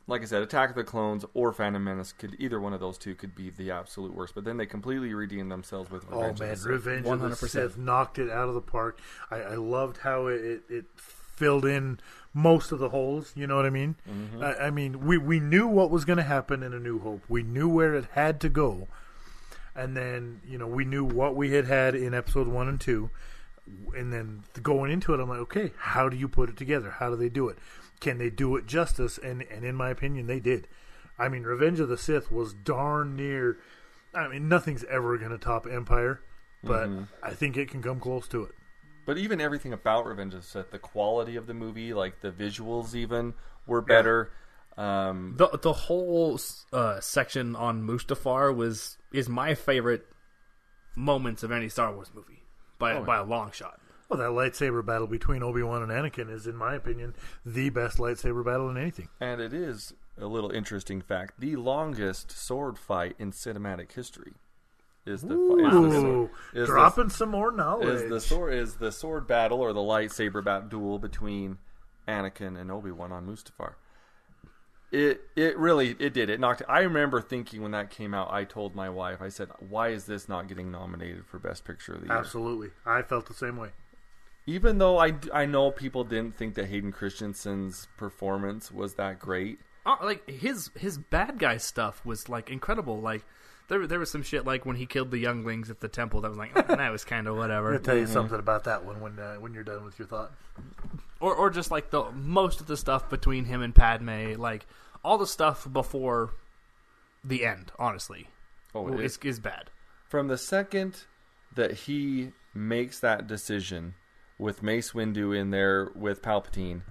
Speaker 3: like I said, Attack of the Clones or Phantom Menace, either one of those two could be the absolute worst. But then they completely redeemed themselves with Revenge of the Sith.
Speaker 1: Revenge of the Sith knocked it out of the park. I loved how it filled in most of the holes, you know what I mean?
Speaker 3: Mm-hmm.
Speaker 1: I mean, we knew what was going to happen in A New Hope. We knew where it had to go. And then, we knew what we had in Episode 1 and 2. And then going into it, I'm like, okay, how do you put it together? How do they do it? Can they do it justice? And in my opinion, they did. I mean, Revenge of the Sith was darn near... I mean, nothing's ever going to top Empire, but I think it can come close to it.
Speaker 3: But even everything about Revenge of the Sith, the quality of the movie, like the visuals even, were better.
Speaker 2: The whole section on Mustafar is my favorite moments of any Star Wars movie by a long shot.
Speaker 1: Well, that lightsaber battle between Obi-Wan and Anakin is, in my opinion, the best lightsaber battle in anything.
Speaker 3: And it is, a little interesting fact, the longest sword fight in cinematic history.
Speaker 1: Dropping some more knowledge.
Speaker 3: Is the sword battle or the lightsaber duel between Anakin and Obi-Wan on Mustafar. It really did. It knocked. I remember thinking when that came out, I told my wife, I said, "Why is this not getting nominated for Best Picture of the Year?"
Speaker 1: Absolutely, I felt the same way.
Speaker 3: Even though I know people didn't think that Hayden Christensen's performance was that great.
Speaker 2: Like his bad guy stuff was like incredible. Like there was some shit like when he killed the younglings at the temple that was like that was kind of whatever.
Speaker 1: I'm gonna tell you something about that one when you're done with your thought.
Speaker 2: Or just like the most of the stuff between him and Padme, like all the stuff before the end. Honestly, is bad.
Speaker 3: From the second that he makes that decision with Mace Windu in there with Palpatine,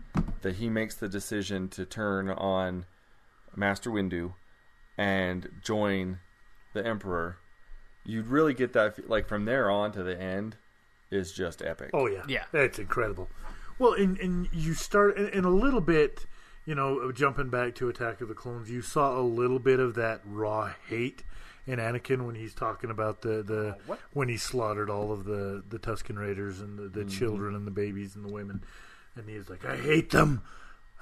Speaker 3: that he makes the decision to turn on Master Windu and join the Emperor, you'd really get that, like, from there on to the end is just epic.
Speaker 1: Oh, yeah. That's incredible. Well, and you start, in a little bit, jumping back to Attack of the Clones, you saw a little bit of that raw hate in Anakin when he's talking about when he slaughtered all of the Tusken Raiders and the children and the babies and the women, and he's like, I hate them,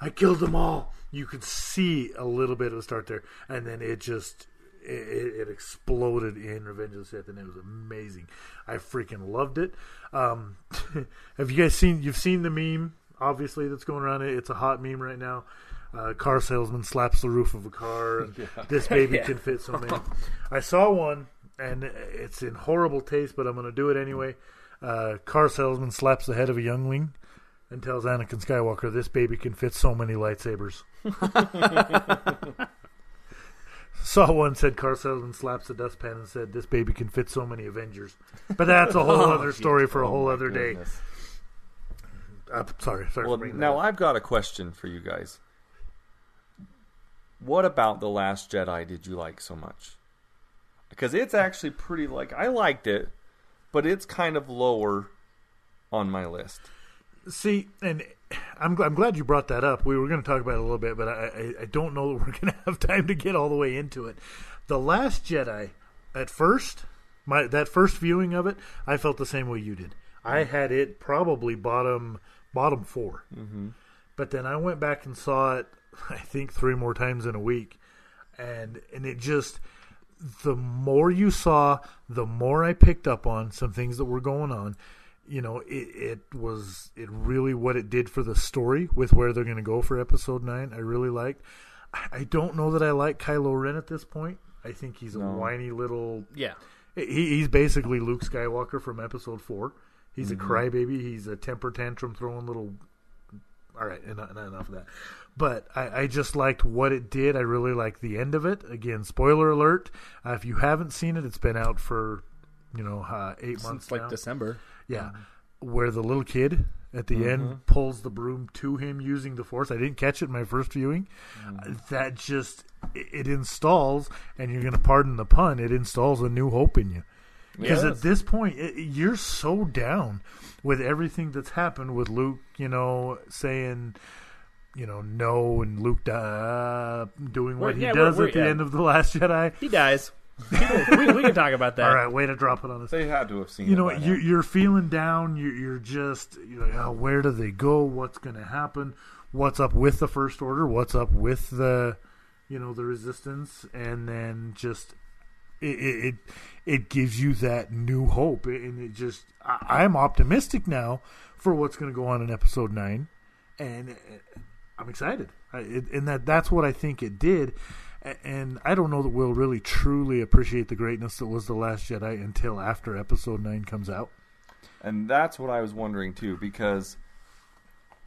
Speaker 1: I killed them all. You could see a little bit of the start there, and then it just it exploded in Revenge of the Sith, and it was amazing. I freaking loved it. Have you guys seen the meme, obviously, that's going around? It's a hot meme right now. Car salesman slaps the roof of a car, and this baby can fit so many. I saw one, and it's in horrible taste, but I'm going to do it anyway. Car salesman slaps the head of a youngling and tells Anakin Skywalker, this baby can fit so many lightsabers. Saw one, said car salesman slaps a dustpan and said, this baby can fit so many Avengers. But that's a whole other story for a whole other day. Sorry.
Speaker 3: Well, now I've got a question for you guys. What about The Last Jedi did you like so much? Because it's actually pretty, I liked it, but it's kind of lower on my list.
Speaker 1: See, and I'm glad you brought that up. We were going to talk about it a little bit, but I don't know that we're going to have time to get all the way into it. The Last Jedi, at first, that first viewing of it, I felt the same way you did. I had it probably bottom 4.
Speaker 3: Mm-hmm.
Speaker 1: But then I went back and saw it, I think 3 more times in a week, and it just, the more you saw, the more I picked up on some things that were going on. It really what it did for the story with where they're going to go for Episode 9. I really liked. I don't know that I like Kylo Ren at this point. I think he's a whiny little.
Speaker 2: Yeah.
Speaker 1: He's basically Luke Skywalker from Episode 4. He's a crybaby. He's a temper tantrum throwing little. All right, enough of that. But I just liked what it did. I really liked the end of it. Again, spoiler alert. If you haven't seen it, it's been out for 8 months
Speaker 2: since like
Speaker 1: now.
Speaker 2: December.
Speaker 1: Yeah, where the little kid at the end pulls the broom to him using the Force. I didn't catch it in my first viewing. That just it installs, and you're going to pardon the pun, it installs a new hope in you. Because at this point, you're so down with everything that's happened with Luke, saying, No, and Luke doing what he
Speaker 2: yeah,
Speaker 1: does
Speaker 2: we're-
Speaker 1: at the
Speaker 2: yeah.
Speaker 1: end of The Last Jedi.
Speaker 2: He dies. we can talk about that.
Speaker 1: All right, way to drop it on us.
Speaker 3: They had to have seen
Speaker 1: You
Speaker 3: it
Speaker 1: know,
Speaker 3: by now.
Speaker 1: you're feeling down. You're just, where do they go? What's going to happen? What's up with the First Order? What's up with the, the Resistance? And then just it gives you that new hope, and it just I'm optimistic now for what's going to go on in Episode 9, and I'm excited. That's what I think it did. And I don't know that we'll really truly appreciate the greatness that was The Last Jedi until after Episode 9 comes out.
Speaker 3: And that's what I was wondering too, because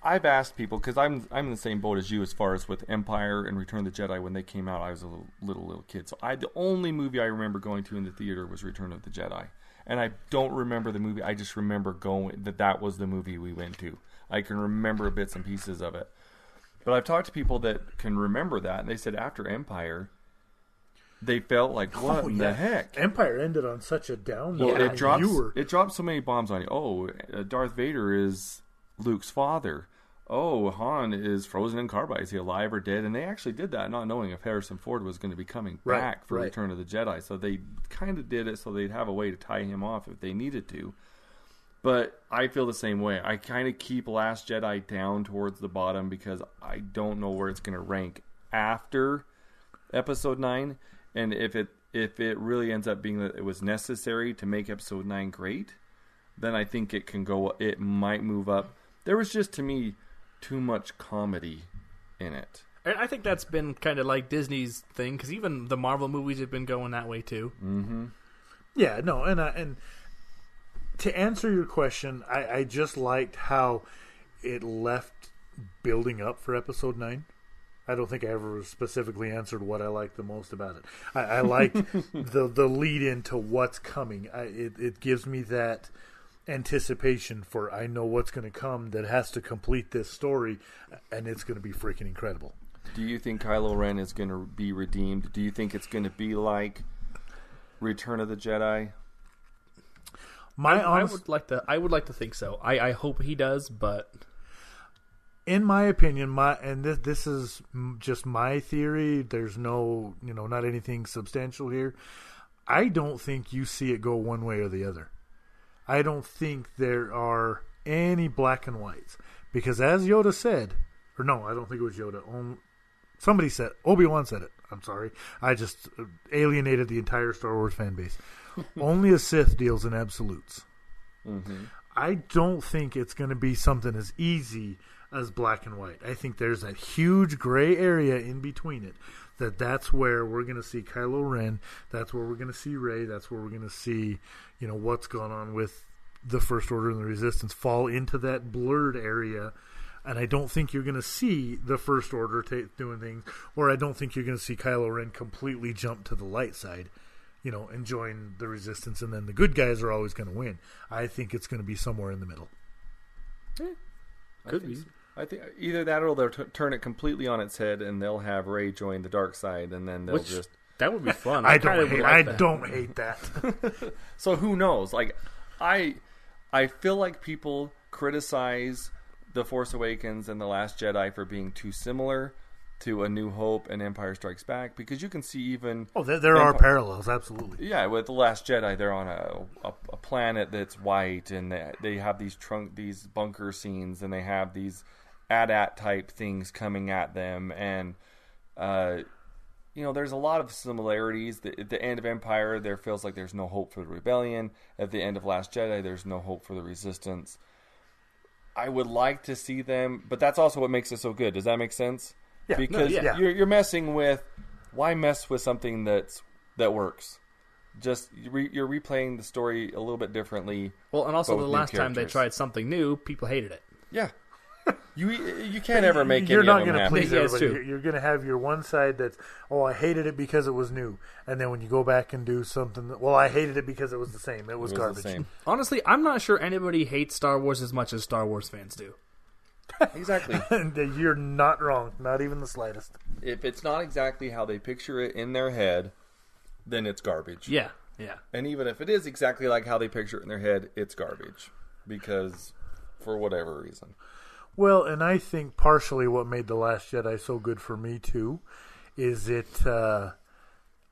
Speaker 3: I've asked people, because I'm in the same boat as you as far as with Empire and Return of the Jedi. When they came out, I was a little kid, so the only movie I remember going to in the theater was Return of the Jedi, and I don't remember the movie. I just remember that was the movie we went to. I can remember bits and pieces of it. But I've talked to people that can remember that, and they said after Empire, they felt like, what in the heck?
Speaker 1: Empire ended on such a down note.
Speaker 3: It dropped so many bombs on you. Oh, Darth Vader is Luke's father. Oh, Han is frozen in carbide. Is he alive or dead? And they actually did that, not knowing if Harrison Ford was going to be coming back for Return of the Jedi. So they kind of did it so they'd have a way to tie him off if they needed to. But I feel the same way. I kind of keep Last Jedi down towards the bottom because I don't know where it's going to rank after Episode 9. And if it really ends up being that it was necessary to make Episode 9 great, then I think it might move up. There was just, to me, too much comedy in it.
Speaker 2: And I think that's been kind of like Disney's thing, because even the Marvel movies have been going that way too.
Speaker 3: Mm-hmm.
Speaker 1: Yeah, no, and to answer your question, I just liked how it left building up for Episode 9. I don't think I ever specifically answered what I liked the most about it. I liked the lead into what's coming. It gives me that anticipation for I know what's going to come that has to complete this story, and it's going to be freaking incredible.
Speaker 3: Do you think Kylo Ren is going to be redeemed? Do you think it's going to be like Return of the Jedi?
Speaker 2: I would like to think so. I hope he does, but
Speaker 1: in my opinion, this is just my theory. There's no, not anything substantial here. I don't think you see it go one way or the other. I don't think there are any black and whites, because as Yoda said, or no, I don't think it was Yoda. Somebody said, Obi-Wan said it. I'm sorry. I just alienated the entire Star Wars fan base. Only a Sith deals in absolutes.
Speaker 3: Mm-hmm.
Speaker 1: I don't think it's going to be something as easy as black and white. I think there's a huge gray area in between it. That's where we're going to see Kylo Ren. That's where we're going to see Rey. That's where we're going to see, what's going on with the First Order and the Resistance fall into that blurred area. And I don't think you're going to see the First Order doing things, or I don't think you're going to see Kylo Ren completely jump to the light side, and join the Resistance, and then the good guys are always going to win. I think it's going to be somewhere in the middle.
Speaker 2: could be.
Speaker 3: I think either that or they'll turn it completely on its head, and they'll have Rey join the dark side, and then they'll just.
Speaker 2: That would be fun.
Speaker 1: I don't hate that.
Speaker 3: So who knows? Like, I feel like people criticize The Force Awakens and The Last Jedi for being too similar to A New Hope and Empire Strikes Back, because you can see even
Speaker 1: there are parallels, absolutely.
Speaker 3: Yeah, with The Last Jedi, they're on a planet that's white, and they have these bunker scenes, and they have these AT-AT type things coming at them, and there's a lot of similarities. At the end of Empire, there feels like there's no hope for the rebellion. At the end of Last Jedi, there's no hope for the Resistance. I would like to see them, but that's also what makes it so good. Does that make sense?
Speaker 1: Yeah,
Speaker 3: because you're messing with. Why mess with something that works? Just you're replaying the story a little bit differently.
Speaker 2: Well, and also
Speaker 3: but
Speaker 2: the
Speaker 3: with new
Speaker 2: last time they
Speaker 3: characters.
Speaker 2: tried something new, people hated it.
Speaker 3: Yeah. You can't ever make
Speaker 1: You're
Speaker 3: any
Speaker 1: not
Speaker 3: of them
Speaker 1: going to
Speaker 3: happy.
Speaker 1: please
Speaker 2: Yeah, it's
Speaker 1: everybody.
Speaker 2: true.
Speaker 1: You're going to have your one side that's, I hated it because it was new, and then when you go back and do something, I hated it because it was the same. It was
Speaker 3: the
Speaker 1: garbage.
Speaker 3: same.
Speaker 2: Honestly, I'm not sure anybody hates Star Wars as much as Star Wars fans do.
Speaker 3: Exactly.
Speaker 1: And you're not wrong, not even the slightest.
Speaker 3: If it's not exactly how they picture it in their head, then it's garbage.
Speaker 2: Yeah.
Speaker 3: And even if it is exactly like how they picture it in their head, it's garbage. Because, for whatever reason.
Speaker 1: Well, and I think partially what made The Last Jedi so good for me, too, is I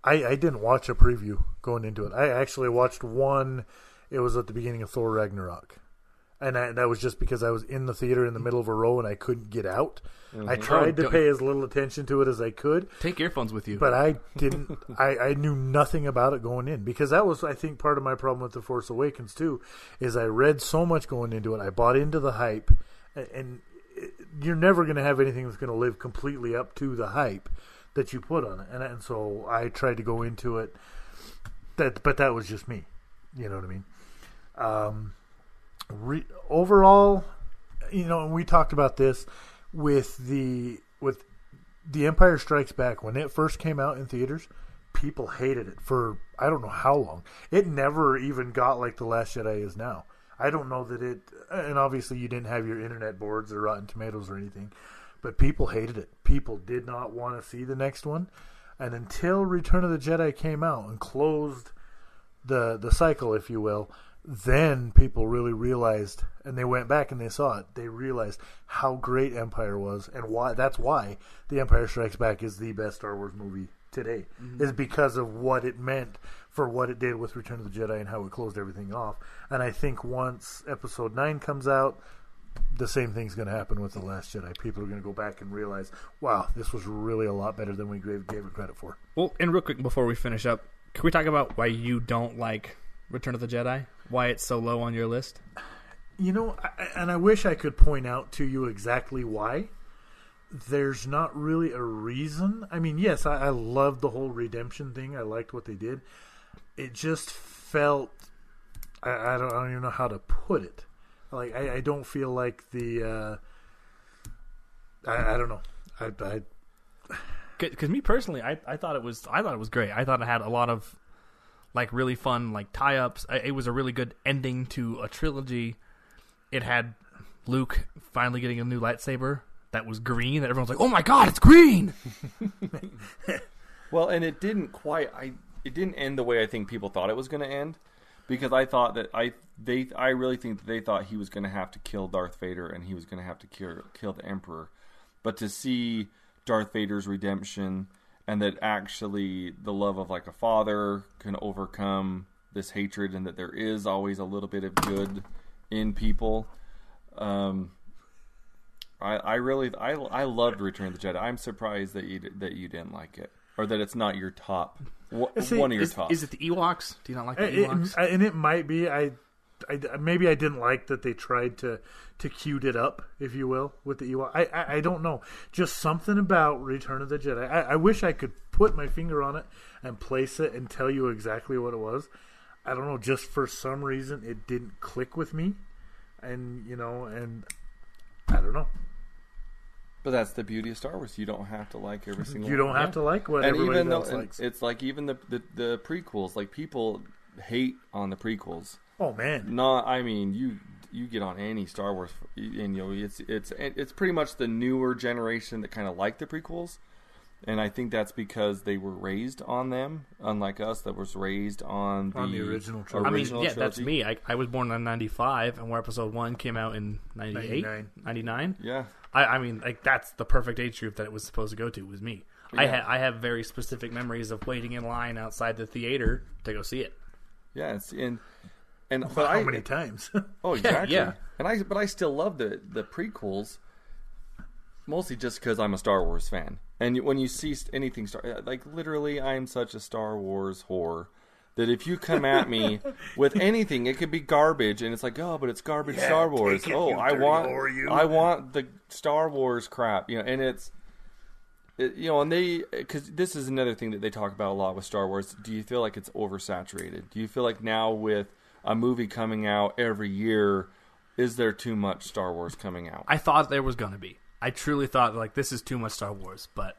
Speaker 1: didn't watch a preview going into it. I actually watched one. It was at the beginning of Thor Ragnarok. And that was just because I was in the theater in the middle of a row and I couldn't get out. Mm-hmm. I tried to pay as little attention to it as I could.
Speaker 2: Take earphones with you.
Speaker 1: But I didn't. I knew nothing about it going in. Because that was, I think, part of my problem with The Force Awakens, too, is I read so much going into it. I bought into the hype. And you're never going to have anything that's going to live completely up to the hype that you put on it. And so I tried to go into it. But that was just me. You know what I mean? Overall, and we talked about this with the Empire Strikes Back when it first came out in theaters. People hated it for I don't know how long. It never even got like The Last Jedi is now. I don't know that it, and obviously you didn't have your internet boards or Rotten Tomatoes or anything, but people hated it. People did not want to see the next one, and until Return of the Jedi came out and closed the cycle, if you will. Then people really realized, and they went back and they saw it, they realized how great Empire was, and that's why The Empire Strikes Back is the best Star Wars movie today, is because of what it meant for what it did with Return of the Jedi and how it closed everything off. And I think once Episode 9 comes out, the same thing's going to happen with The Last Jedi. People are going to go back and realize, wow, this was really a lot better than we gave it credit for.
Speaker 2: Well, and real quick before we finish up, can we talk about why you don't like Return of the Jedi? Why it's so low on your list?
Speaker 1: And I wish I could point out to you exactly why. There's not really a reason. I mean, yes, I loved the whole redemption thing. I liked what they did. It just felt... I don't even know how to put it. Like, I don't feel like the... I don't know.
Speaker 2: Because me personally, I thought it was great. I thought it had a lot of like really fun like tie-ups. It was a really good ending to a trilogy. It had Luke finally getting a new lightsaber that was green. That everyone's like, "Oh my god, it's green!"
Speaker 3: Well, and it didn't quite. It didn't end the way I think people thought it was going to end, because I thought that I really think that they thought he was going to have to kill Darth Vader and he was going to have to kill the Emperor, but to see Darth Vader's redemption, and that actually the love of like a father can overcome this hatred, and that there is always a little bit of good in people. I loved Return of the Jedi. I'm surprised that you didn't like it, or that it's not your top. One of your top.
Speaker 2: Is it the Ewoks? Do you not like the Ewoks?
Speaker 1: And it might be. Maybe I didn't like that they tried to cute it up, if you will, with the Ewok. I don't know. Just something about Return of the Jedi. I wish I could put my finger on it and place it and tell you exactly what it was. I don't know. Just for some reason, it didn't click with me. And I don't know.
Speaker 3: But that's the beauty of Star Wars. You don't have to like every single one.
Speaker 1: You don't have to like what everybody else likes.
Speaker 3: It's like even the prequels. Like, people hate on the prequels.
Speaker 1: Oh man!
Speaker 3: You get on any Star Wars, and it's pretty much the newer generation that kind of like the prequels, and I think that's because they were raised on them, unlike us that was raised on the
Speaker 1: original trilogy.
Speaker 2: Trilogy. That's me. I was born in 95, and where Episode 1 came out in 98, 99.
Speaker 3: Yeah,
Speaker 2: that's the perfect age group that it was supposed to go to. Was me.
Speaker 3: Yeah.
Speaker 2: I have very specific memories of waiting in line outside the theater to go see it.
Speaker 3: Yeah,
Speaker 1: but how many times?
Speaker 3: Oh, exactly.
Speaker 2: Yeah.
Speaker 3: But I still love the prequels, mostly just because I'm a Star Wars fan. And when you see anything literally, I am such a Star Wars whore that if you come at me with anything, it could be garbage, and it's like, oh, but it's garbage Star Wars. I want the Star Wars crap, and it's. And because this is another thing that they talk about a lot with Star Wars. Do you feel like it's oversaturated? Do you feel like now with a movie coming out every year, is there too much Star Wars coming out?
Speaker 2: I thought there was going to be. I truly thought like this is too much Star Wars, but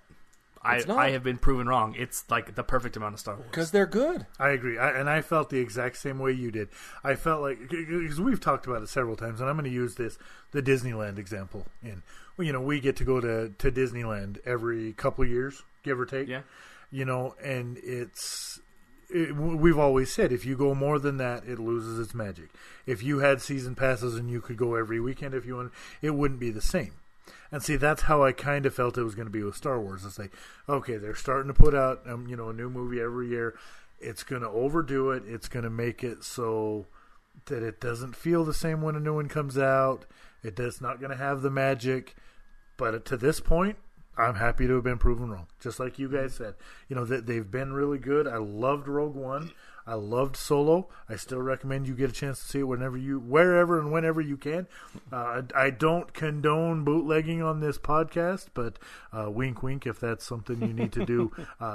Speaker 2: I have been proven wrong. It's like the perfect amount of Star Wars.
Speaker 3: Because they're good.
Speaker 1: I agree. And I felt the exact same way you did. I felt like, because we've talked about it several times, and I'm going to use the Disneyland example. We get to go to Disneyland every couple of years, give or take.
Speaker 2: Yeah.
Speaker 1: And we've always said if you go more than that, it loses its magic. If you had season passes and you could go every weekend if you want, it wouldn't be the same. And see, that's how I kind of felt it was going to be with Star Wars. It's like, okay, they're starting to put out a new movie every year. It's going to overdo it. It's going to make it so that it doesn't feel the same when a new one comes out. It's not going to have the magic. But to this point, I'm happy to have been proven wrong. Just like you guys said, they've been really good. I loved Rogue One. I loved Solo. I still recommend you get a chance to see it wherever and whenever you can. I don't condone bootlegging on this podcast, but wink, wink, if that's something you need to do,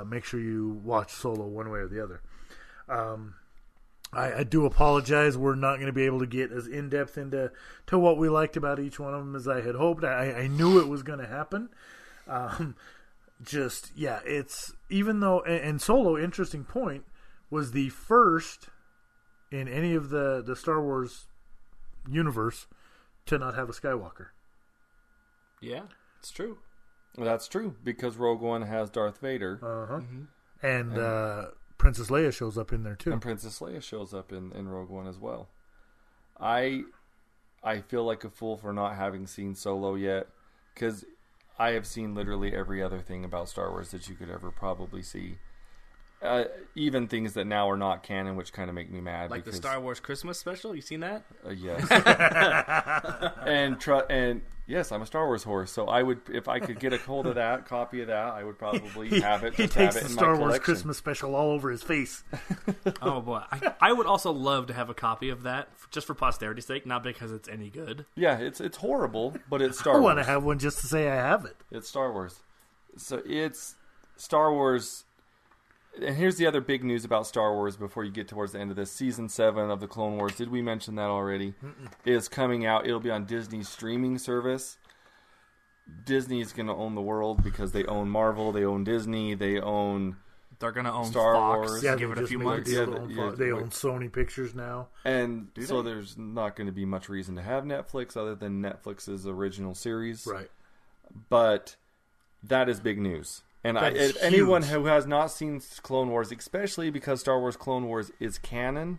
Speaker 1: make sure you watch Solo one way or the other. I do apologize. We're not going to be able to get as in-depth into what we liked about each one of them as I had hoped. I knew it was going to happen. It's even though, and Solo, interesting point, was the first in any of the Star Wars universe to not have a Skywalker.
Speaker 2: Yeah, it's true.
Speaker 3: Well, that's true, because Rogue One has Darth Vader.
Speaker 1: Uh-huh. Mm-hmm. And Princess Leia shows up in there, too.
Speaker 3: And Princess Leia shows up in Rogue One as well. I feel like a fool for not having seen Solo yet, because I have seen literally every other thing about Star Wars that you could ever probably see. Even things that now are not canon, which kind of make me mad.
Speaker 2: Like the Star Wars Christmas special? You seen that?
Speaker 3: Yes. and yes, I'm a Star Wars whore, so I would, if I could get a hold of that, copy of that, I would probably have it.
Speaker 1: He takes the Star Wars Christmas special all over his face.
Speaker 2: Oh boy, I would also love to have a copy of that, just for posterity's sake, not because it's any good.
Speaker 3: Yeah, it's horrible, but it's Star Wars.
Speaker 1: I want to have one just to say I have it.
Speaker 3: It's Star Wars. So it's Star Wars. And here's the other big news about Star Wars before you get towards the end of this. Season 7 of the Clone Wars, did we mention that already? Is coming out. It'll be on Disney's streaming service. Disney's going to own the world because they own Marvel, they own Disney, they're going to own
Speaker 2: Star
Speaker 3: Fox.
Speaker 2: Wars.
Speaker 1: Yeah,
Speaker 2: give it a few months.
Speaker 1: They own Sony Pictures now.
Speaker 3: And so there's not going to be much reason to have Netflix other than Netflix's original series.
Speaker 1: Right.
Speaker 3: But that is big news. And anyone who has not seen Clone Wars, especially because Star Wars Clone Wars is canon,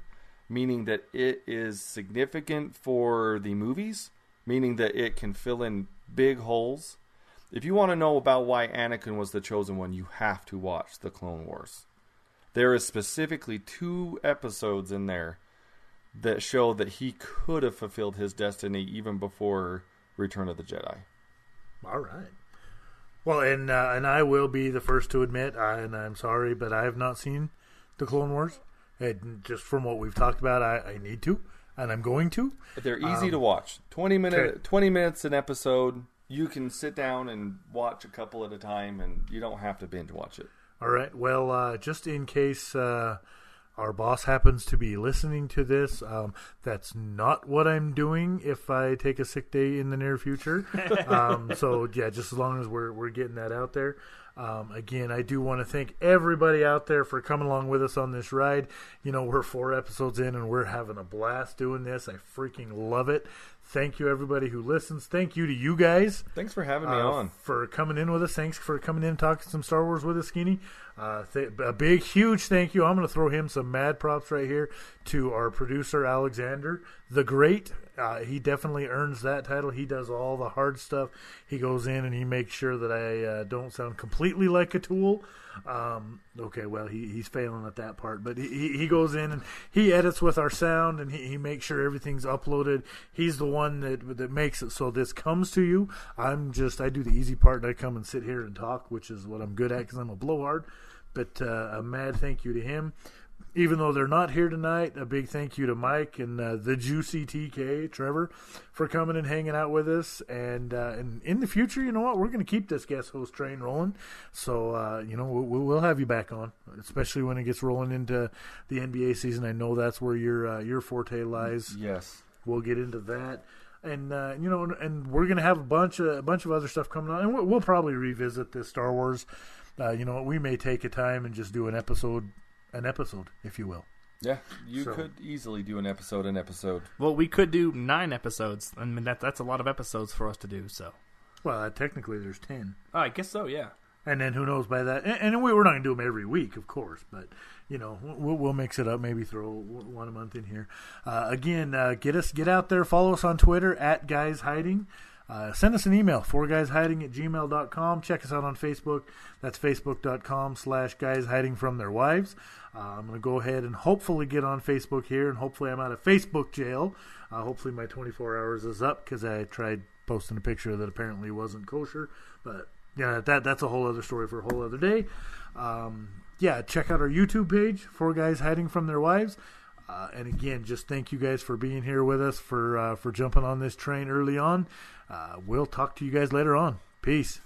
Speaker 3: meaning that it is significant for the movies, meaning that it can fill in big holes. If you want to know about why Anakin was the chosen one, you have to watch the Clone Wars. There is specifically 2 episodes in there that show that he could have fulfilled his destiny even before Return of the Jedi.
Speaker 1: All right. Well, and I will be the first to admit, and I'm sorry, but I have not seen the Clone Wars. And just from what we've talked about, I need to, and I'm going to.
Speaker 3: They're easy to watch. 20 minutes an episode. You can sit down and watch a couple at a time, and you don't have to binge watch it.
Speaker 1: All right. Well, just in case our boss happens to be listening to this, that's not what I'm doing if I take a sick day in the near future. So, yeah, just as long as we're getting that out there. Again, I do want to thank everybody out there for coming along with us on this ride. We're 4 episodes in, and we're having a blast doing this. I freaking love it. Thank you, everybody who listens. Thank you to you guys.
Speaker 3: Thanks for having me on.
Speaker 1: For coming in with us. Thanks for coming in and talking some Star Wars with us, Skinny. A big, huge thank you. I'm going to throw him some mad props right here to our producer, Alexander the Great. He definitely earns that title. He does all the hard stuff. He goes in and he makes sure that I don't sound completely like a tool. Okay, well, he's failing at that part. But he goes in and he edits with our sound, and he makes sure everything's uploaded. He's the one that makes it so this comes to you. I do the easy part, and I come and sit here and talk, which is what I'm good at because I'm a blowhard. But a mad thank you to him. Even though they're not here tonight, a big thank you to Mike and the Juicy TK, Trevor, for coming and hanging out with us. And in the future, you know what? We're going to keep this guest host train rolling. So, we'll have you back on, especially when it gets rolling into the NBA season. I know that's where your forte lies.
Speaker 3: Yes.
Speaker 1: We'll get into that. And, and we're going to have a bunch of other stuff coming on. And we'll probably revisit this Star Wars. We may take a time and just do an episode, if you will.
Speaker 3: Yeah, you could easily do an episode.
Speaker 2: Well, we could do 9 episodes. I mean, that's a lot of episodes for us to do. So,
Speaker 1: well, technically there's 10.
Speaker 2: Oh, I guess so. Yeah.
Speaker 1: And then who knows by that? And we're not going to do them every week, of course, but we'll mix it up. Maybe throw one a month in here. Again, get out there. Follow us on Twitter at Guys Hiding. Send us an email, 4guyshiding@gmail.com. Check us out on Facebook. That's facebook.com/guys hiding from their wives. I'm going to go ahead and hopefully get on Facebook here, and hopefully I'm out of Facebook jail. Hopefully my 24 hours is up because I tried posting a picture that apparently wasn't kosher, but yeah, that's a whole other story for a whole other day. Check out our YouTube page, 4 Guys Hiding from Their Wives. And again, just thank you guys for being here with us, for jumping on this train early on. We'll talk to you guys later on. Peace.